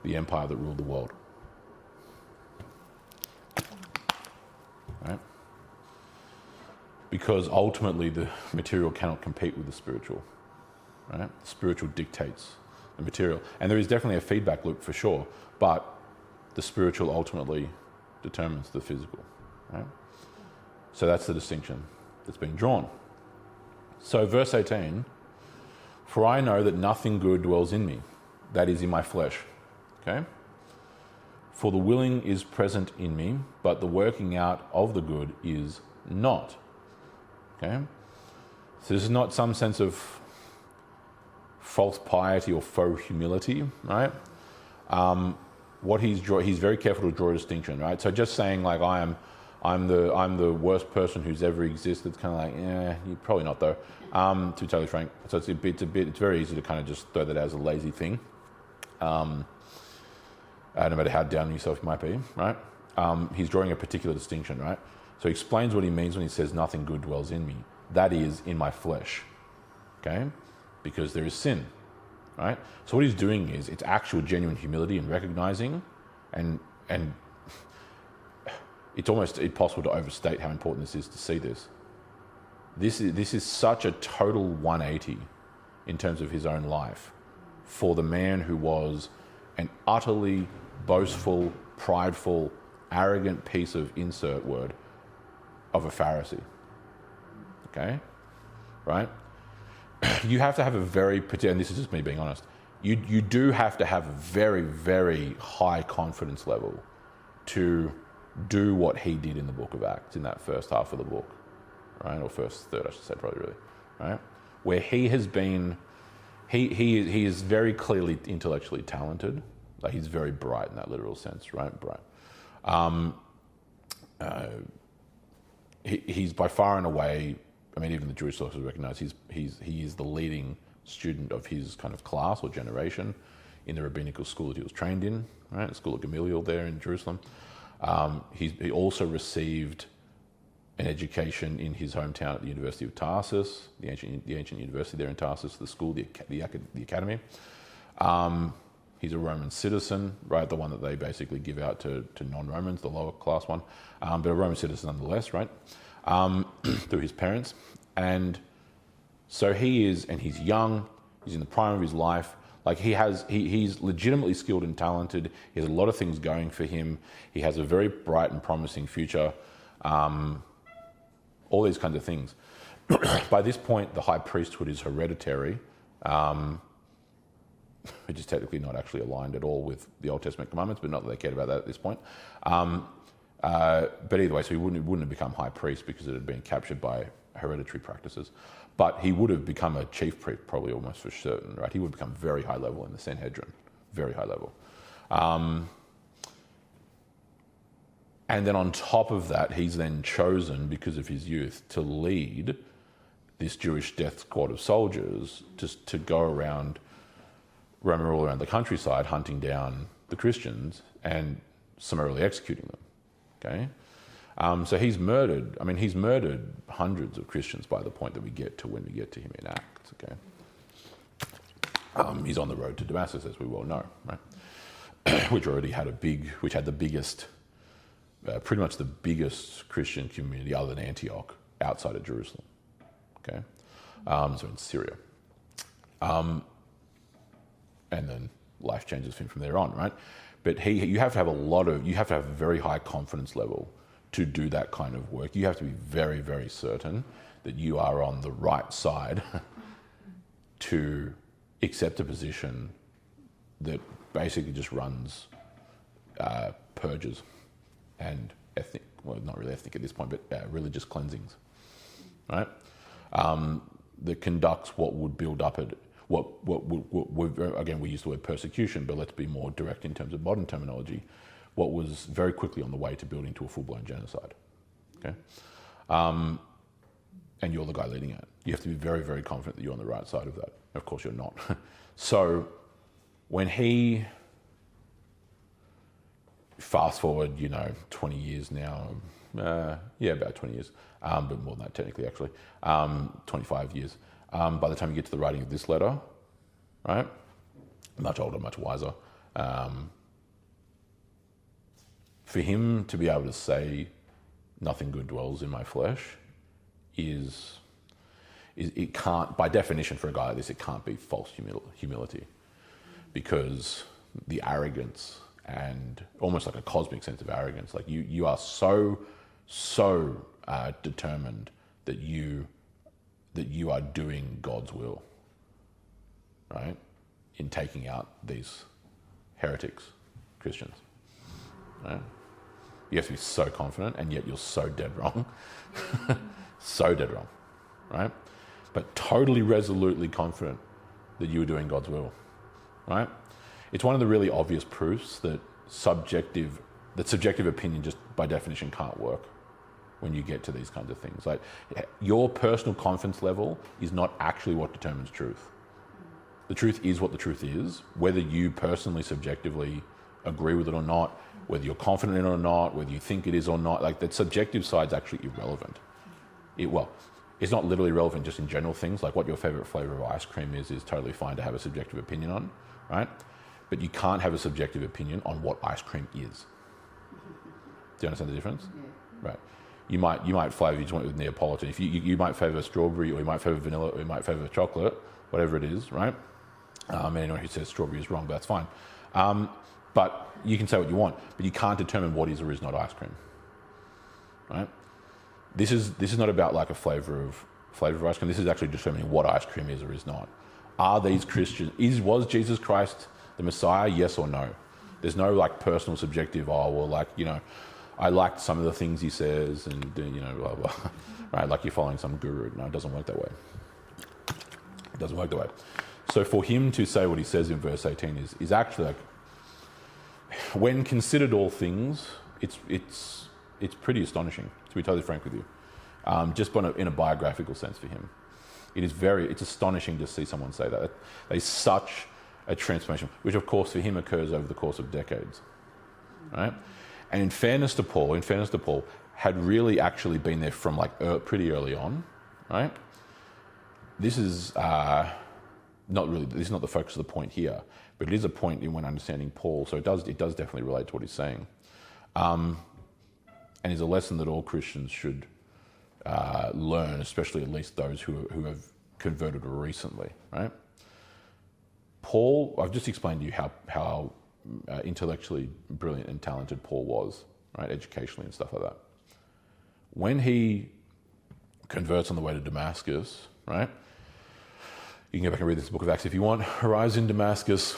the empire that ruled the world. Right? Because ultimately the material cannot compete with the spiritual. Right? The spiritual dictates the material. And there is definitely a feedback loop for sure, but the spiritual ultimately determines the physical. Right? So that's the distinction that's being drawn. So verse 18, for I know that nothing good dwells in me, that is in my flesh. Okay? For the willing is present in me, but the working out of the good is not. Okay? So this is not some sense of false piety or faux humility, right? What he's very careful to draw a distinction, right? So just saying like I'm the worst person who's ever existed, it's kind of like, you're probably not though, to be totally frank. So it's very easy to kind of just throw that as a lazy thing. No matter how down yourself you might be, right? He's drawing a particular distinction, right? So he explains what he means when he says nothing good dwells in me. That is, in my flesh, okay? Because there is sin, right? So what he's doing is, it's actual genuine humility and recognizing, and it's almost impossible to overstate how important this is to see this. This is such a total 180 in terms of his own life for the man who was an utterly boastful, prideful, arrogant piece of insert word of a Pharisee. Okay? Right? You have to have a very particular, and this is just me being honest, you do have to have a very, very high confidence level to do what he did in the book of Acts, in that first half of the book, right? Or first third, I should say, probably really, right? Where he has been, he is very clearly intellectually talented. Like he's very bright in that literal sense, right? Bright. He's by far and away, I mean, even the Jewish sources recognize he is the leading student of his kind of class or generation in the rabbinical school that he was trained in, right? The school of Gamaliel there in Jerusalem. He also received an education in his hometown at the University of Tarsus, the ancient university there in Tarsus, the school, the academy. He's a Roman citizen, right? The one that they basically give out to non-Romans, the lower class one, but a Roman citizen nonetheless, right? Through his parents. And so he is, and he's young, he's in the prime of his life. Like he's legitimately skilled and talented. He has a lot of things going for him. He has a very bright and promising future. All these kinds of things. By this point, the high priesthood is hereditary, which is technically not actually aligned at all with the Old Testament commandments, but not that they cared about that at this point. But either way, so he wouldn't have become high priest because it had been captured by hereditary practices. But he would have become a chief priest, probably almost for certain, right? He would become very high level in the Sanhedrin, very high level. And then on top of that, he's then chosen, because of his youth, to lead this Jewish death squad of soldiers to go around, roaming all around the countryside, hunting down the Christians and summarily executing them. Okay? So he's murdered hundreds of Christians by the point that we get to when we get to him in Acts. Okay? He's on the road to Damascus, as we well know, right? which had the biggest, pretty much the biggest Christian community other than Antioch outside of Jerusalem. Okay? So in Syria. And then life changes for him from there on, right? But you have to have a very high confidence level to do that kind of work. You have to be very, very certain that you are on the right side to accept a position that basically just runs purges and ethnic, well, not really ethnic at this point, but religious cleansings, right? That conducts what would build up what again, we use the word persecution, but let's be more direct in terms of modern terminology, what was very quickly on the way to building to a full-blown genocide. Okay, and you're the guy leading it. You have to be very, very confident that you're on the right side of that. Of course, you're not. So when he, fast forward, 20 years now, about 20 years, but more than that technically, actually, 25 years. By the time you get to the writing of this letter, right, much older, much wiser, for him to be able to say, nothing good dwells in my flesh, is it can't, by definition for a guy like this, it can't be false humility, because the arrogance, and almost like a cosmic sense of arrogance, like you are so determined that you are doing God's will, right, in taking out these heretics, Christians, right? You have to be so confident, and yet you're so dead wrong. So dead wrong, right? But totally resolutely confident that you are doing God's will, right? It's one of the really obvious proofs that subjective opinion just by definition can't work when you get to these kinds of things. Like, your personal confidence level is not actually what determines truth. The truth is what the truth is, whether you personally subjectively agree with it or not, whether you're confident in it or not, whether you think it is or not. Like, the subjective side's actually irrelevant. It's not literally relevant just in general things, like what your favorite flavor of ice cream is totally fine to have a subjective opinion on, right? But you can't have a subjective opinion on what ice cream is. Do you understand the difference? Yeah. Right. You might flavor, you just went with Neapolitan. If you might favor strawberry, or you might favor vanilla, or you might favor chocolate, whatever it is, right? Anyone who says strawberry is wrong, but that's fine. But you can say what you want, but you can't determine what is or is not ice cream, right? This is not about like a flavor of ice cream. This is actually determining what ice cream is or is not. Are these Christians? Was Jesus Christ the Messiah? Yes or no? There's no like personal subjective. I liked some of the things he says, and blah blah. Right? Like you're following some guru. No, it doesn't work that way. It doesn't work that way. So for him to say what he says in verse 18 is actually like, when considered all things, it's pretty astonishing, to be totally frank with you. Just in a biographical sense for him. It's astonishing to see someone say that. There's such a transformation, which of course for him occurs over the course of decades, right? And in fairness to Paul, had really actually been there from like pretty early on, right? This is not the focus of the point here, but it is a point in when understanding Paul. So it does definitely relate to what he's saying, and is a lesson that all Christians should learn, especially at least those who have converted recently, right? Paul, I've just explained to you how intellectually brilliant and talented Paul was, right, educationally and stuff like that. When he converts on the way to Damascus, right, you can go back and read this book of Acts if you want. Arrives in Damascus,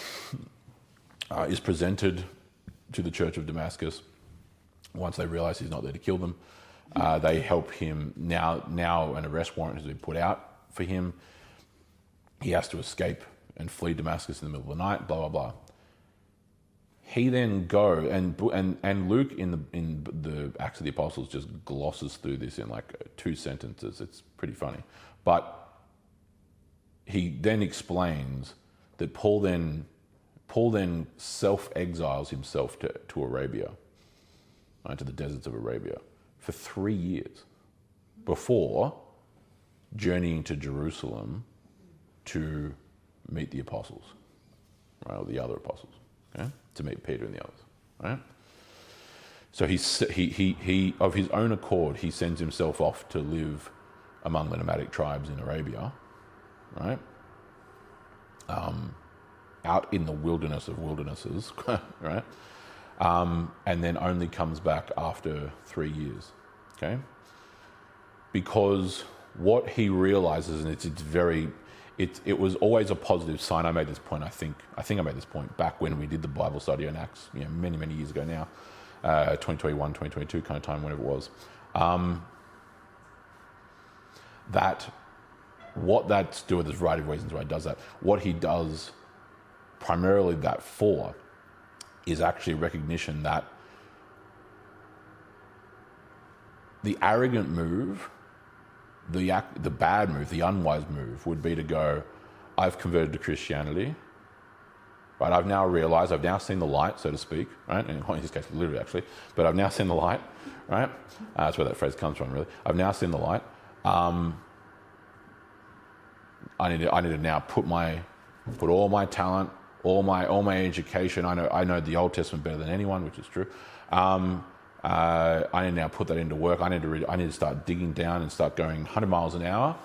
is presented to the church of Damascus. Once they realize he's not there to kill them, they help him. Now an arrest warrant has been put out for him. He has to escape and flee Damascus in the middle of the night, blah, blah, blah. He then and Luke in the Acts of the Apostles just glosses through this in like 2 sentences. It's pretty funny. But he then explains that Paul then self-exiles himself to Arabia, right, to the deserts of Arabia, for 3 years before journeying to Jerusalem to meet the apostles, right, or the other apostles, okay, to meet Peter and the others, right? So he of his own accord, he sends himself off to live among the nomadic tribes in Arabia, right? Out in the wilderness of wildernesses, right? And then only comes back after 3 years, okay? Because what he realizes, and it was always a positive sign. I made this point, I think I made this point back when we did the Bible study on Acts, many, many years ago now, 2021, 2022 kind of time, whenever it was. That what that's doing, there's a variety of reasons why he does that. What he does primarily that for is actually recognition that the arrogant move the bad move, the unwise move, would be to go, I've converted to Christianity, right? I've now realized, I've now seen the light, so to speak, right? And in this case, literally, actually, but I've now seen the light, right? That's where that phrase comes from, really. I've now seen the light. I need to now put all my talent, all my education. I know the Old Testament better than anyone, which is true. I need to now put that into work. I need to start digging down and start going 100 miles an hour,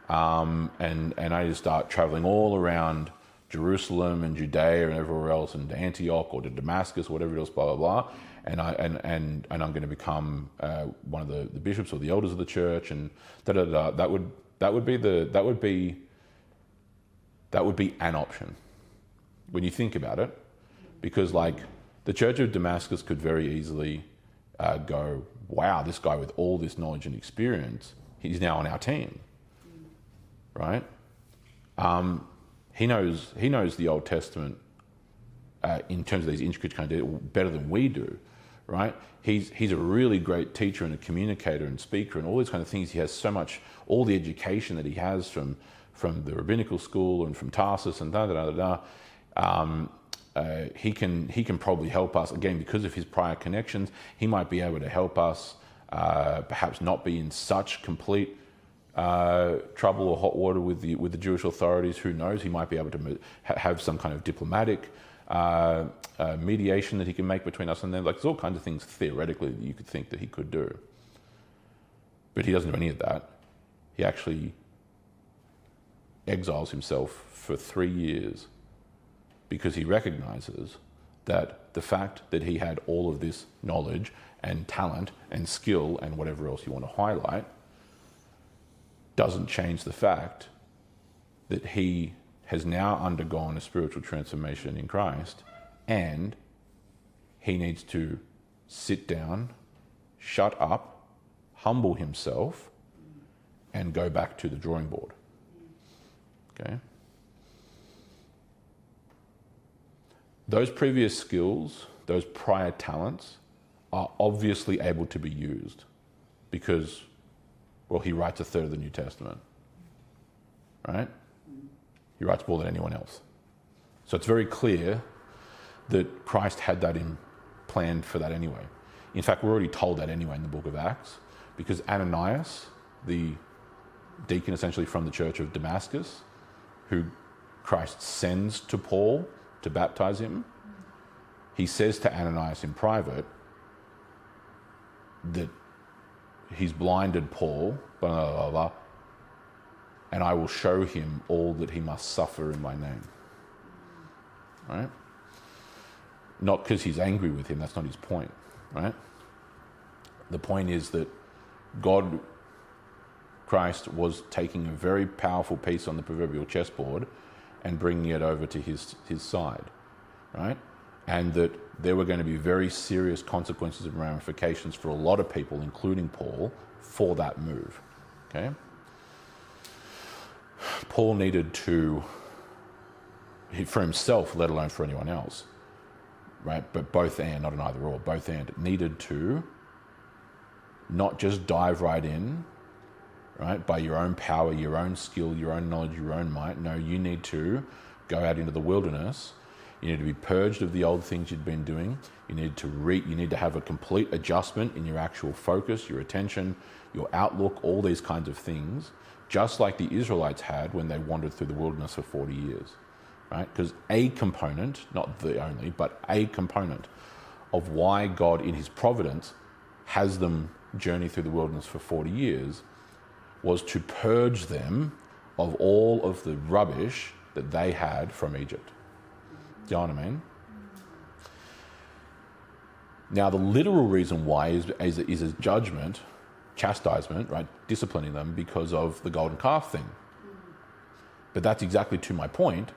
and I need to start traveling all around Jerusalem and Judea and everywhere else, and to Antioch or to Damascus, whatever else, blah blah blah. And I'm going to become one of the bishops or the elders of the church, and da da da. That would be an option when you think about it, because like the Church of Damascus could very easily go, wow, this guy with all this knowledge and experience, he's now on our team, right? He knows the Old Testament in terms of these intricate kind of details better than we do, right? He's a really great teacher and a communicator and speaker and all these kind of things. He has so much, all the education that he has from the rabbinical school and from Tarsus and da da da da. He can probably help us, again, because of his prior connections. He might be able to help us perhaps not be in such complete trouble or hot water with the Jewish authorities. Who knows? He might be able to have some kind of diplomatic mediation that he can make between us and them. Like, there's all kinds of things theoretically that you could think that he could do. But he doesn't do any of that. He actually exiles himself for 3 years because he recognizes that the fact that he had all of this knowledge and talent and skill and whatever else you want to highlight doesn't change the fact that he has now undergone a spiritual transformation in Christ, and he needs to sit down, shut up, humble himself, and go back to the drawing board. Okay? Those previous skills, those prior talents, are obviously able to be used because, well, he writes a third of the New Testament, right? He writes more than anyone else. So it's very clear that Christ had that planned for that anyway. In fact, we're already told that anyway in the book of Acts, because Ananias, the deacon essentially from the church of Damascus, who Christ sends to Paul to baptize him, he says to Ananias in private that he's blinded Paul, blah, blah, blah, blah, and I will show him all that he must suffer in my name. Right? Not because he's angry with him, that's not his point, right? The point is that God, Christ, was taking a very powerful piece on the proverbial chessboard and bringing it over to his side, right? And that there were going to be very serious consequences and ramifications for a lot of people, including Paul, for that move, okay? Paul needed to, for himself, let alone for anyone else, right? But both and, not an either or, both and, needed to not just dive right in, right, by your own power, your own skill, your own knowledge, your own might. No, you need to go out into the wilderness. You need to be purged of the old things you'd been doing. You need to have a complete adjustment in your actual focus, your attention, your outlook, all these kinds of things, just like the Israelites had when they wandered through the wilderness for 40 years, right? Because a component, not the only, but a component of why God in his providence has them journey through the wilderness for 40 years was to purge them of all of the rubbish that they had from Egypt. Do you know what I mean? Now, the literal reason why is a judgment, chastisement, right? Disciplining them because of the golden calf thing. But that's exactly to my point,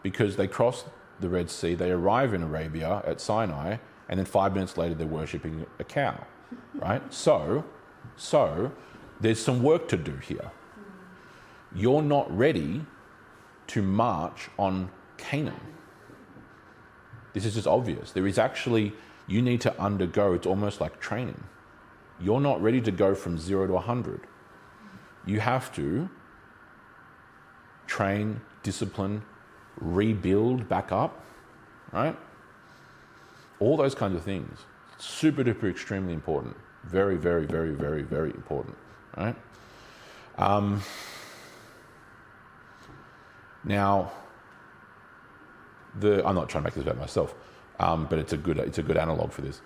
because they cross the Red Sea, they arrive in Arabia at Sinai, and then 5 minutes later they're worshipping a cow, right? So there's some work to do here. You're not ready to march on Canaan. This is just obvious. There is actually, you need to undergo, it's almost like training. You're not ready to go from 0 to 100. You have to train, discipline, rebuild back up, right? All those kinds of things. Super duper extremely important. Very, very, very, very, very important, right? Now, I'm not trying to make this about myself, but it's a good analog for this.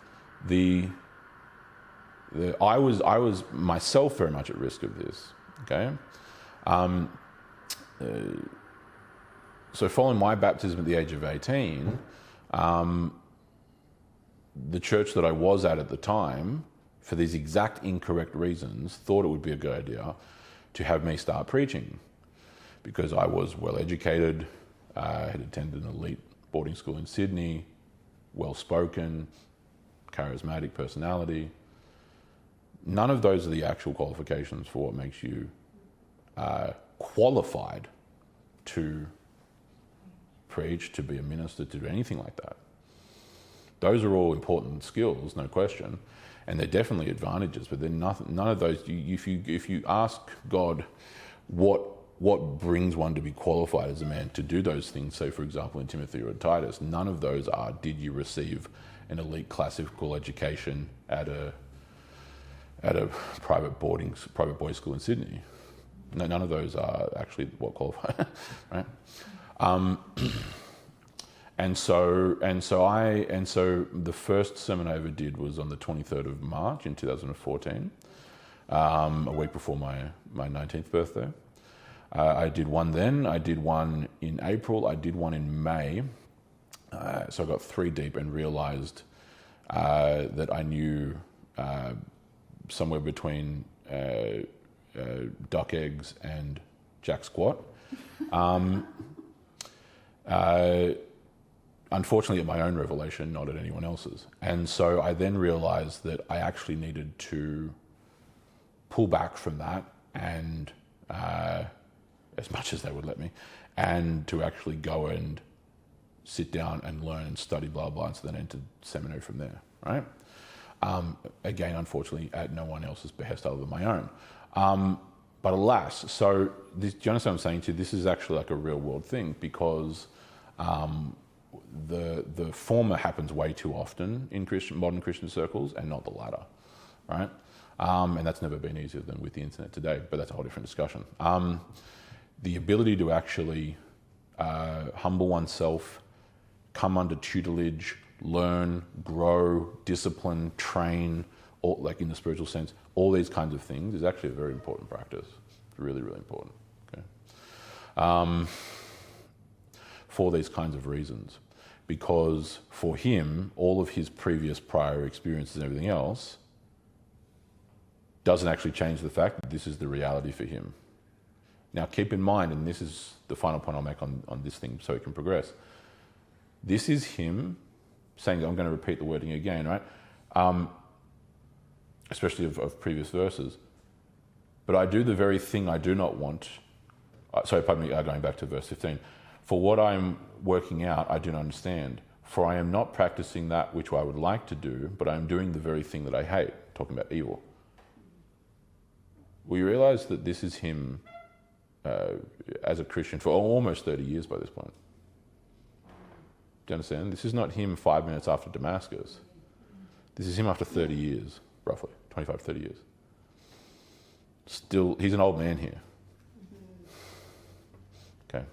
I was myself very much at risk of this. Okay, so following my baptism at the age of 18, the church that I was at the time, for these exact incorrect reasons, thought it would be a good idea to have me start preaching, because I was well educated, had attended an elite boarding school in Sydney, well spoken, charismatic personality. None of those are the actual qualifications for what makes you qualified to preach, to be a minister, to do anything like that. Those are all important skills, no question, and they're definitely advantages. But then none of those. If you ask God, what brings one to be qualified as a man to do those things? Say, for example, in Timothy or Titus, none of those are. Did you receive an elite classical education at a private boys' school in Sydney? No, none of those are actually what qualify, right? And so the first sermon I ever did was on the 23rd of March in 2014, a week before my 19th birthday. I did one then, I did one in April, I did one in May. So I got 3 deep and realised that I knew somewhere between duck eggs and jack squat. Unfortunately, at my own revelation, not at anyone else's. And so I then realised that I actually needed to pull back from that, and as much as they would let me, and to actually go and sit down and learn and study, blah, blah, and so then entered seminary from there, right? Again, unfortunately, at no one else's behest other than my own. But alas, so do you understand what I'm saying to you? This is actually like a real world thing, because the former happens way too often in modern Christian circles, and not the latter, right? And that's never been easier than with the internet today, but that's a whole different discussion. The ability to actually humble oneself, come under tutelage, learn, grow, discipline, train, all, like in the spiritual sense, all these kinds of things is actually a very important practice. It's really, really important. Okay. For these kinds of reasons. Because for him, all of his previous prior experiences and everything else doesn't actually change the fact that this is the reality for him. Now keep in mind, and this is the final point I'll make on this thing so it can progress, this is him saying, I'm going to repeat the wording again, right? Especially of previous verses. But I do the very thing I do not want. Going back to verse 15. For what I am working out, I do not understand. For I am not practicing that which I would like to do, but I am doing the very thing that I hate. Talking about evil. We realize that this is him as a Christian for almost 30 years by this point. Do you understand? This is not him 5 minutes after Damascus. This is him after 30 years, roughly, 25, 30 years. Still, he's an old man here. Okay.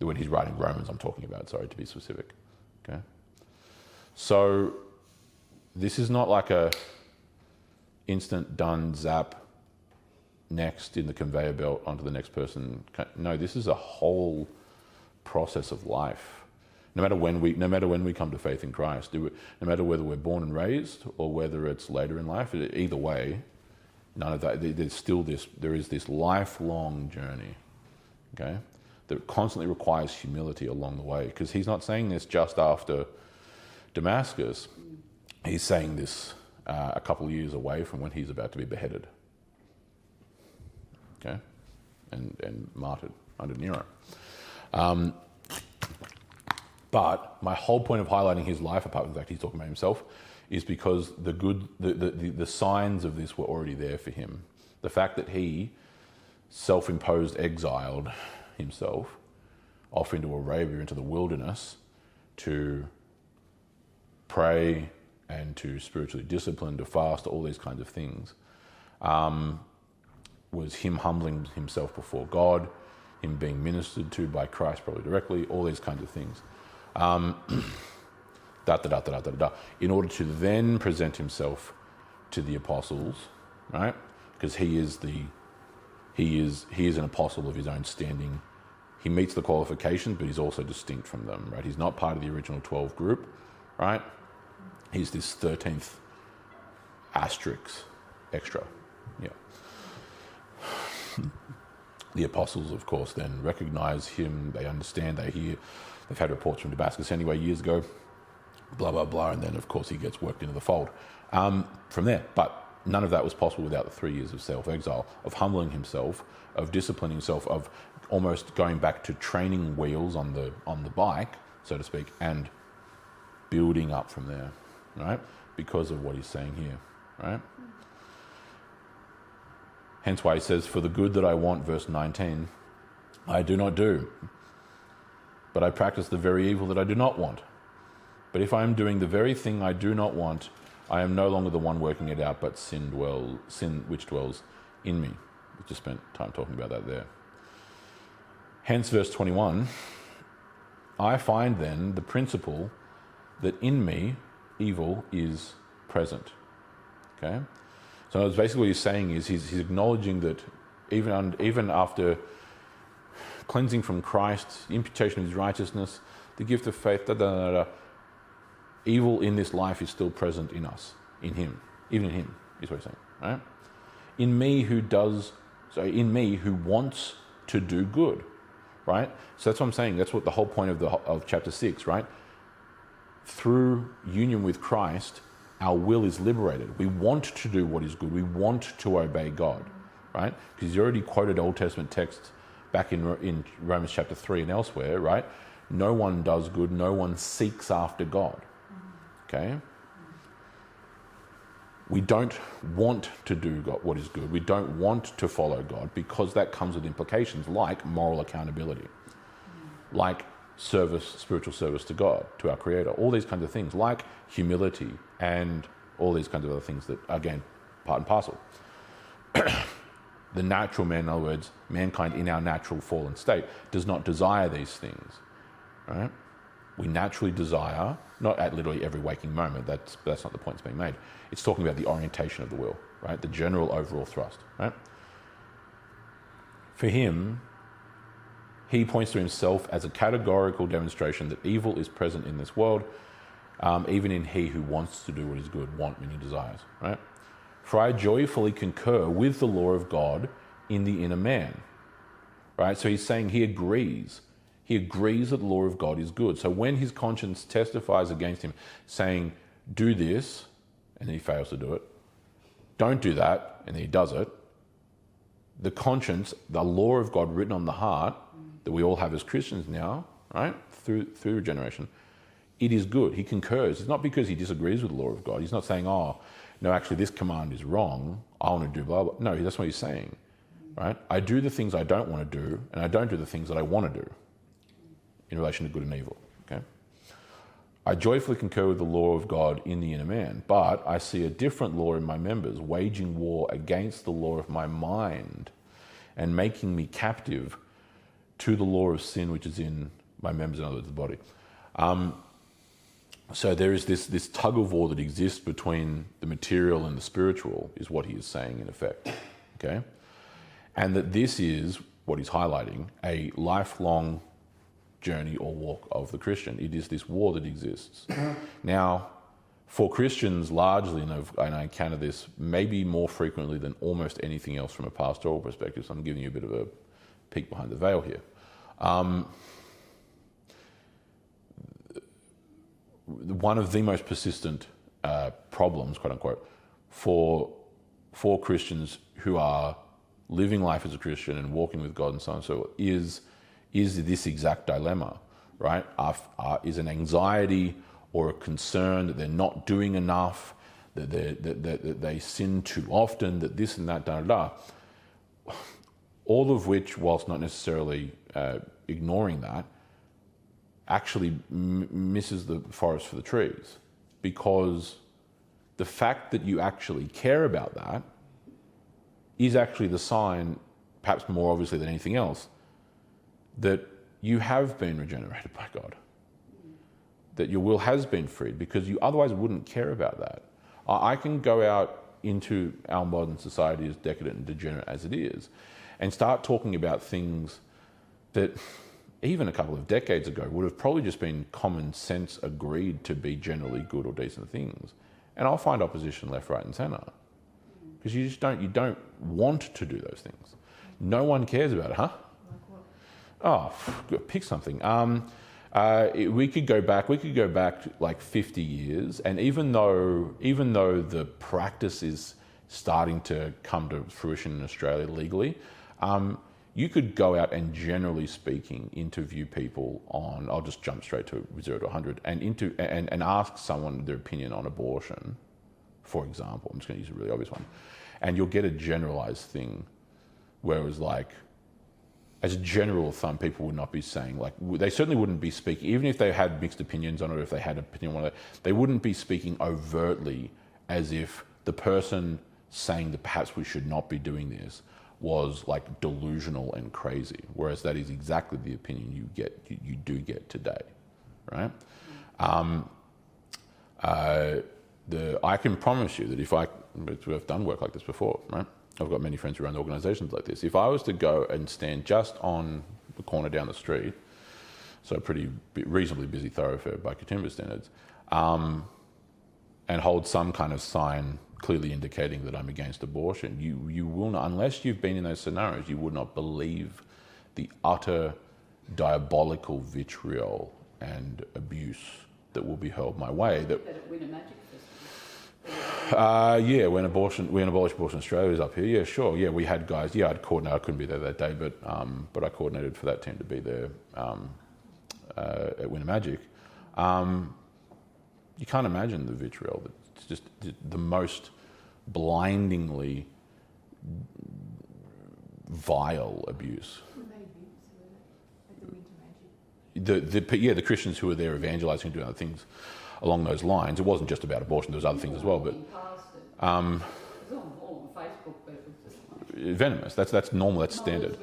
When he's writing Romans, I'm talking about, sorry, to be specific. Okay. So, this is not like a instant done zap, next in the conveyor belt onto the next person. No, this is a whole process of life. No matter when we come to faith in Christ, no matter whether we're born and raised or whether it's later in life, either way, none of that. There is this lifelong journey, okay, that constantly requires humility along the way. Because he's not saying this just after Damascus. He's saying this a couple of years away from when he's about to be beheaded, okay, and martyred under Nero. But my whole point of highlighting his life, apart from the fact he's talking about himself, is because the signs of this were already there for him. The fact that he self-imposed exiled himself off into Arabia, into the wilderness, to pray and to spiritually discipline, to fast, all these kinds of things, was him humbling himself before God, him being ministered to by Christ probably directly, all these kinds of things. In order to then present himself to the apostles, right? Because he is an apostle of his own standing. He meets the qualifications, but he's also distinct from them, right? He's not part of the original 12 group, right? He's this 13th asterisk extra, yeah. The apostles, of course, then recognize him, they understand, they hear, they've had reports from Damascus anyway years ago, blah, blah, blah, and then, of course, he gets worked into the fold from there. But none of that was possible without the 3 years of self-exile, of humbling himself, of disciplining himself, of almost going back to training wheels on the bike, so to speak, and building up from there, right? Because of what he's saying here, right? Hence why he says, for the good that I want, verse 19, I do not do, but I practice the very evil that I do not want. But if I am doing the very thing I do not want, I am no longer the one working it out, but sin which dwells in me. We just spent time talking about that there. Hence, verse 21, I find then the principle that in me evil is present. Okay? So basically what he's saying is he's acknowledging that even after cleansing from Christ, imputation of his righteousness, the gift of faith, evil in this life is still present in us, in him, even in him, is what he's saying, right? In me who wants to do good, right? So that's what I'm saying. That's what the whole point of chapter 6, right? Through union with Christ, our will is liberated. We want to do what is good. We want to obey God, right? Because he's already quoted Old Testament texts back in Romans chapter 3 and elsewhere, right? No one does good. No one seeks after God, okay? We don't want to do what is good. We don't want to follow God because that comes with implications like moral accountability, like service, spiritual service to God, to our Creator, all these kinds of things, like humility and all these kinds of other things that, again, part and parcel. The natural man, in other words, mankind in our natural fallen state, does not desire these things, right? We naturally desire, not at literally every waking moment, that's not the point that's being made. It's talking about the orientation of the will, right? The general overall thrust, right? For him, he points to himself as a categorical demonstration that evil is present in this world, even in he who wants to do what is good, want meaning desires, right? For I joyfully concur with the law of God in the inner man, right? So he's saying he agrees that the law of God is good. So when his conscience testifies against him, saying, do this, and then he fails to do it, don't do that, and then he does it, the conscience, the law of God written on the heart, that we all have as Christians now, right, through regeneration, it is good. He concurs. It's not because he disagrees with the law of God. He's not saying, oh, no, actually this command is wrong, I want to do blah, blah. No, that's what he's saying, right? I do the things I don't want to do, and I don't do the things that I want to do in relation to good and evil, okay? I joyfully concur with the law of God in the inner man, but I see a different law in my members, waging war against the law of my mind and making me captive to the law of sin which is in my members, in other words, the body. So there is this tug of war that exists between the material and the spiritual, is what he is saying in effect, okay? And that this is, what he's highlighting, a lifelong journey or walk of the Christian. It is this war that exists. Now, for Christians largely, and I encounter this maybe more frequently than almost anything else from a pastoral perspective, so I'm giving you a bit of a peek behind the veil here. One of the most persistent problems, quote unquote, for Christians who are living life as a Christian and walking with God and so on and so forth is this exact dilemma, right? Is an anxiety or a concern that they're not doing enough, that they sin too often, that this and that, da da da. all of which, whilst not necessarily ignoring that, actually misses the forest for the trees, because the fact that you actually care about that is actually the sign, perhaps more obviously than anything else, that you have been regenerated by God, that your will has been freed, because you otherwise wouldn't care about that. I can go out into our modern society, as decadent and degenerate as it is, and start talking about things that even a couple of decades ago would have probably just been common sense agreed to be generally good or decent things. And I'll find opposition left, right and centre. Because you don't want to do those things. No one cares about it, huh? Oh, pick something. We could go back like 50 years, and even though the practice is starting to come to fruition in Australia legally, you could go out and, generally speaking, interview people on, I'll just jump straight to 0 to 100, and ask someone their opinion on abortion, for example. I'm just going to use a really obvious one. And you'll get a generalised thing, where it was like, as a general thumb, people would not be saying, like, they certainly wouldn't be speaking, even if they had mixed opinions on it, or if they had an opinion on it, they wouldn't be speaking overtly as if the person saying that perhaps we should not be doing this was like delusional and crazy, whereas that is exactly the opinion you do get today, right? I can promise you that we've done work like this before, right? I've got many friends who run organisations like this. If I was to go and stand just on the corner down the street, so a reasonably busy thoroughfare by Katoomba standards, and hold some kind of sign clearly indicating that I'm against abortion, you will not, unless you've been in those scenarios, you would not believe the utter diabolical vitriol and abuse that will be hurled my way. That win a magic festival. Yeah, when abolished abortion Australia was up here, yeah, sure, yeah, we had guys. Yeah, I'd coordinate. I couldn't be there that day, but I coordinated for that team to be there at Winter Magic. You can't imagine the vitriol. It's just the most blindingly vile abuse. The Christians who were there evangelising and doing other things along those lines. It wasn't just about abortion. There was other things as well, but it was on Facebook, but it was just venomous. That's normal. That's standard.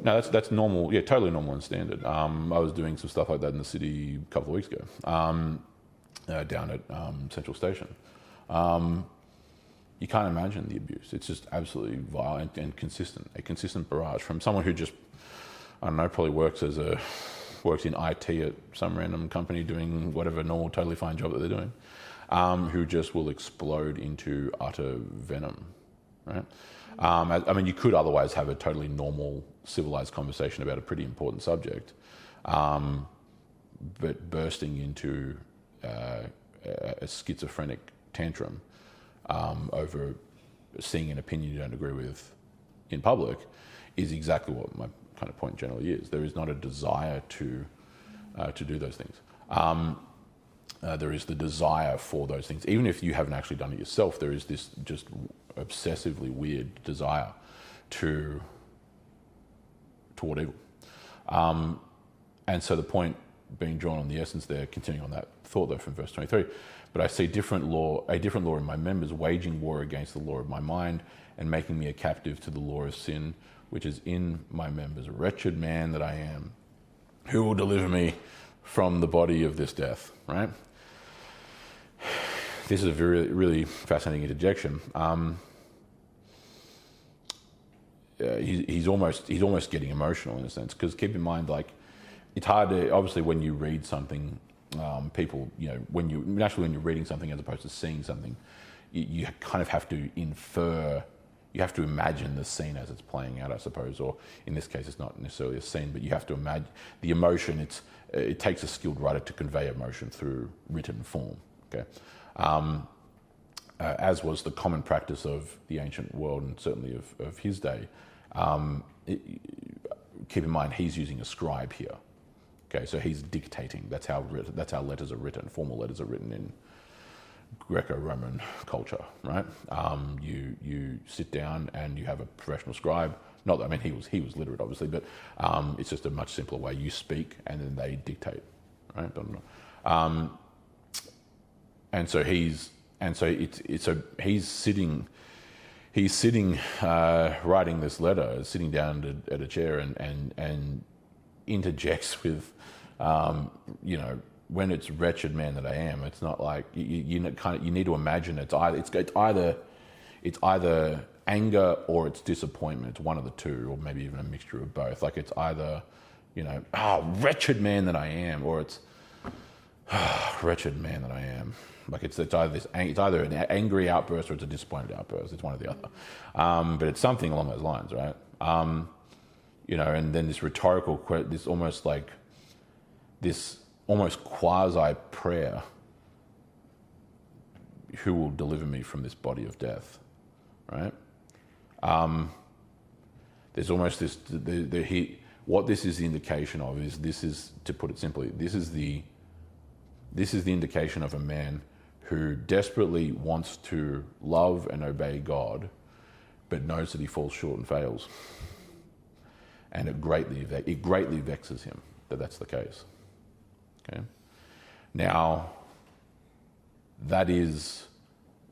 No, that's normal. Yeah, totally normal and standard. I was doing some stuff like that in the city a couple of weeks ago, down at Central Station. You can't imagine the abuse. It's just absolutely violent and consistent. A consistent barrage from someone who just, I don't know, probably works in IT at some random company doing whatever normal, totally fine job that they're doing, who just will explode into utter venom, right? I mean, you could otherwise have a totally normal, civilized conversation about a pretty important subject, but bursting into a schizophrenic tantrum over seeing an opinion you don't agree with in public is exactly what my kind of point generally is. There is not a desire to do those things. There is the desire for those things. Even if you haven't actually done it yourself, there is this just obsessively weird desire toward evil. And so the point being drawn on the essence there, continuing on that thought though from verse 23, but I see a different law in my members, waging war against the law of my mind and making me a captive to the law of sin, which is in my members. Wretched man that I am, who will deliver me from the body of this death, right? This is a very, really fascinating interjection. He's almost getting emotional in a sense, because keep in mind, like, it's hard to, obviously when you read something, people, when you're reading something as opposed to seeing something, you kind of have to infer, you have to imagine the scene as it's playing out, I suppose, or in this case it's not necessarily a scene, but you have to imagine the emotion. It takes a skilled writer to convey emotion through written form, okay? As was the common practice of the ancient world and certainly of his day. Keep in mind, he's using a scribe here. Okay, so he's dictating. That's how letters are written. Formal letters are written Greco-Roman culture, right? You sit down and you have a professional scribe. Not that, I mean, he was literate, obviously, but it's just a much simpler way. You speak and then they dictate, right? And so he's sitting writing this letter, sitting down at a chair and interjects with, when it's wretched man that I am, it's not like you need to imagine it's either anger or it's disappointment. It's one of the two, or maybe even a mixture of both. Like it's either, wretched man that I am, or it's wretched man that I am. Like it's either an angry outburst or it's a disappointed outburst. It's one or the other. But it's something along those lines, right? And then this rhetorical, this almost quasi prayer. Who will deliver me from this body of death, right? There's almost this. What this is the indication of is, this is, to put it simply, this is the indication of a man who desperately wants to love and obey God, but knows that he falls short and fails, and it greatly vexes him that that's the case. Okay. Now, that is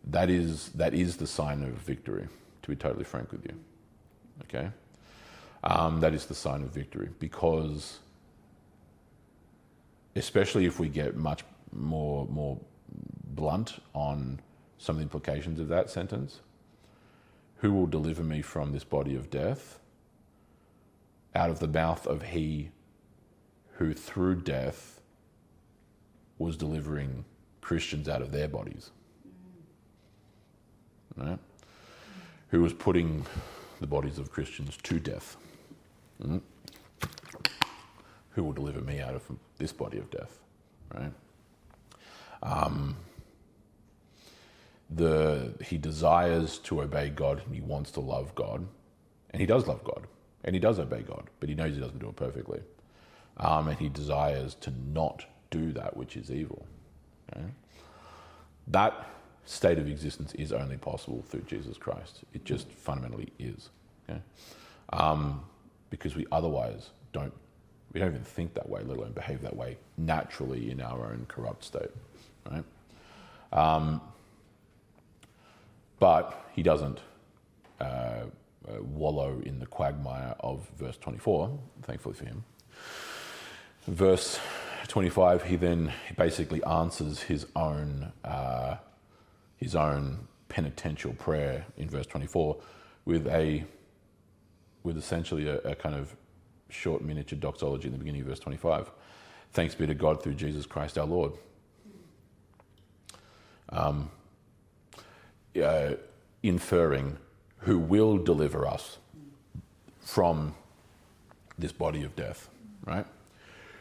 the sign of victory, to be totally frank with you. Okay? That is the sign of victory, because especially if we get much more blunt on some of the implications of that sentence, who will deliver me from this body of death? Out of the mouth of he who through death was delivering Christians out of their bodies. Right? Who was putting the bodies of Christians to death. Who will deliver me out of this body of death, right? He desires to obey God, and he wants to love God, and he does love God, and he does obey God, but he knows he doesn't do it perfectly. And he desires to not do that which is evil. Okay? That state of existence is only possible through Jesus Christ. It just fundamentally is. Okay? Because we otherwise don't even think that way, let alone behave that way naturally in our own corrupt state, right? But he doesn't wallow in the quagmire of verse 24, thankfully for him. Verse 25, he then basically answers his own penitential prayer in verse 24 with essentially a kind of short miniature doxology in the beginning of verse 25. Thanks be to God through Jesus Christ our Lord. Inferring who will deliver us from this body of death, right?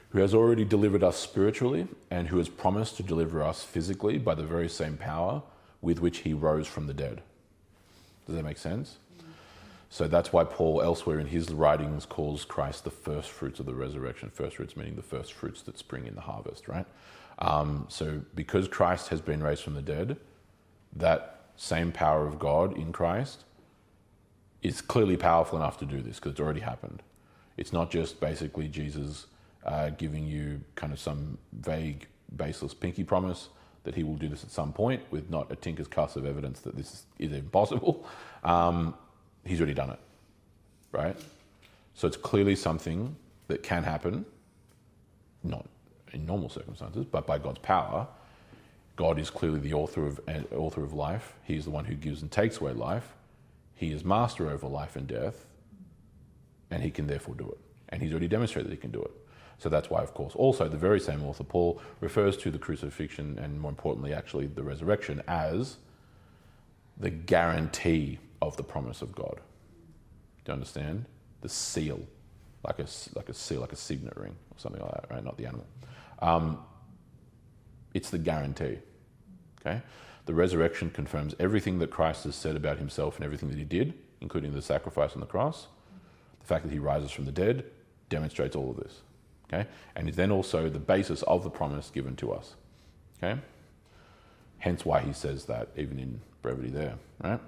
Who has already delivered us spiritually and who has promised to deliver us physically by the very same power with which he rose from the dead. Does that make sense? So that's why Paul elsewhere in his writings calls Christ the first fruits of the resurrection. First fruits meaning the first fruits that spring in the harvest, right? So because Christ has been raised from the dead, that same power of God in Christ is clearly powerful enough to do this, because it's already happened. It's not just basically Jesus giving you kind of some vague, baseless pinky promise that he will do this at some point with not a tinker's cast of evidence that this is impossible. He's already done it, right? So it's clearly something that can happen, not in normal circumstances, but by God's power. God is clearly the author of life. He is the one who gives and takes away life. He is master over life and death, and he can therefore do it. And he's already demonstrated that he can do it. So that's why, of course, also the very same author, Paul, refers to the crucifixion and, more importantly, actually the resurrection as the guarantee of the promise of God. Do you understand? The seal, like a seal, like a signet ring or something like that, right? Not the animal. It's the guarantee. Okay? The resurrection confirms everything that Christ has said about himself and everything that he did, including the sacrifice on the cross. The fact that he rises from the dead demonstrates all of this. Okay? And is then also the basis of the promise given to us. Okay? Hence why he says that even in brevity there, right?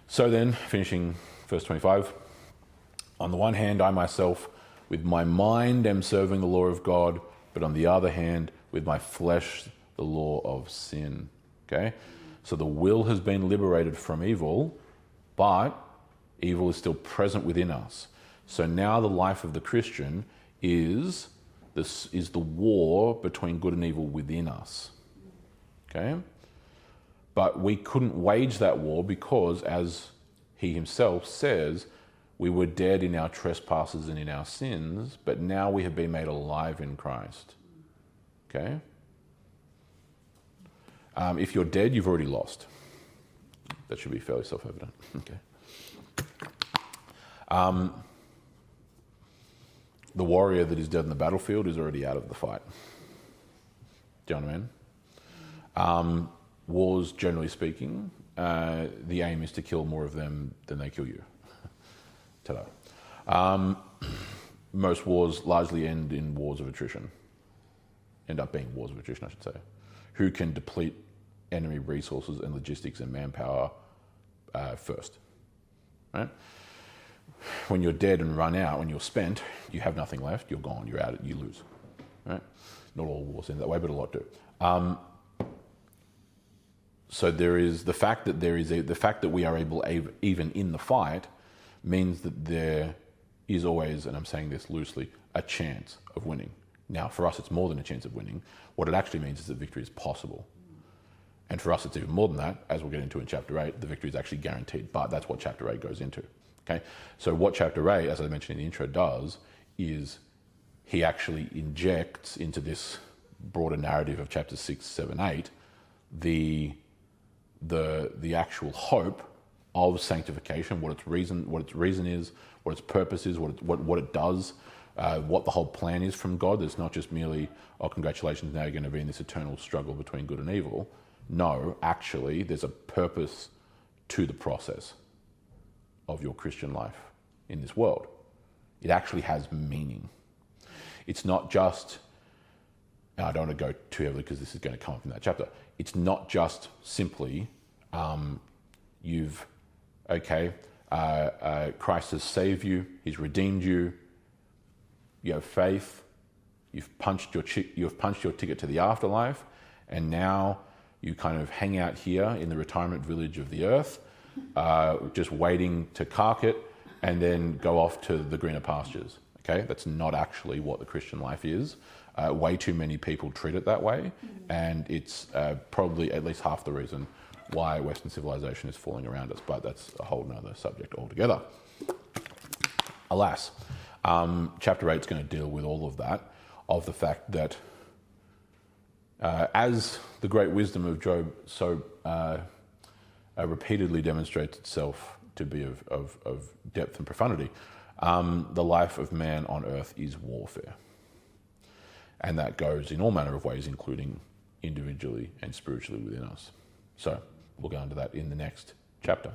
So then, finishing verse 25, on the one hand, I myself with my mind am serving the law of God, but on the other hand, with my flesh, the law of sin. Okay? So the will has been liberated from evil, but evil is still present within us. So now the life of the Christian is the war between good and evil within us. Okay? But we couldn't wage that war because, as he himself says, we were dead in our trespasses and in our sins, but now we have been made alive in Christ. Okay? If you're dead, you've already lost. That should be fairly self-evident. Okay. The warrior that is dead in the battlefield is already out of the fight. Do you know what I mean? Wars, generally speaking, the aim is to kill more of them than they kill you. Ta-da. Most wars largely end in wars of attrition. End up being wars of attrition, I should say. Who can deplete enemy resources and logistics and manpower first, right? When you're dead and run out, when you're spent, you have nothing left, you're gone, you're out, you lose, right? Not all wars end that way, but a lot do. So there is the fact that the fact that we are able, even in the fight, means that there is always, and I'm saying this loosely, a chance of winning. Now, for us, it's more than a chance of winning. What it actually means is that victory is possible. And for us, it's even more than that. As we'll get into in chapter 8, the victory is actually guaranteed. But that's what chapter 8 goes into. Okay? So what chapter 8, as I mentioned in the intro, does is he actually injects into this broader narrative of chapters 6, 7, 8, the actual hope of sanctification, what its reason is, what its purpose is, what it does, what the whole plan is from God. It's not just merely, oh, congratulations, now you're going to be in this eternal struggle between good and evil. No, actually, there's a purpose to the process of your Christian life in this world. It actually has meaning. It's not just, and I don't want to go too heavily because this is going to come up in that chapter, it's not just simply Christ has saved you, he's redeemed you, you have faith, you've punched your ticket to the afterlife, and now you kind of hang out here in the retirement village of the earth, just waiting to cark it and then go off to the greener pastures. Okay, that's not actually what the Christian life is. Way too many people treat it that way, and it's probably at least half the reason why Western civilization is falling around us, but that's a whole nother subject altogether. Alas, chapter 8 is going to deal with all of that, of the fact that as the great wisdom of Job so repeatedly demonstrates itself to be of depth and profundity, the life of man on earth is warfare. And that goes in all manner of ways, including individually and spiritually within us. So we'll go into that in the next chapter.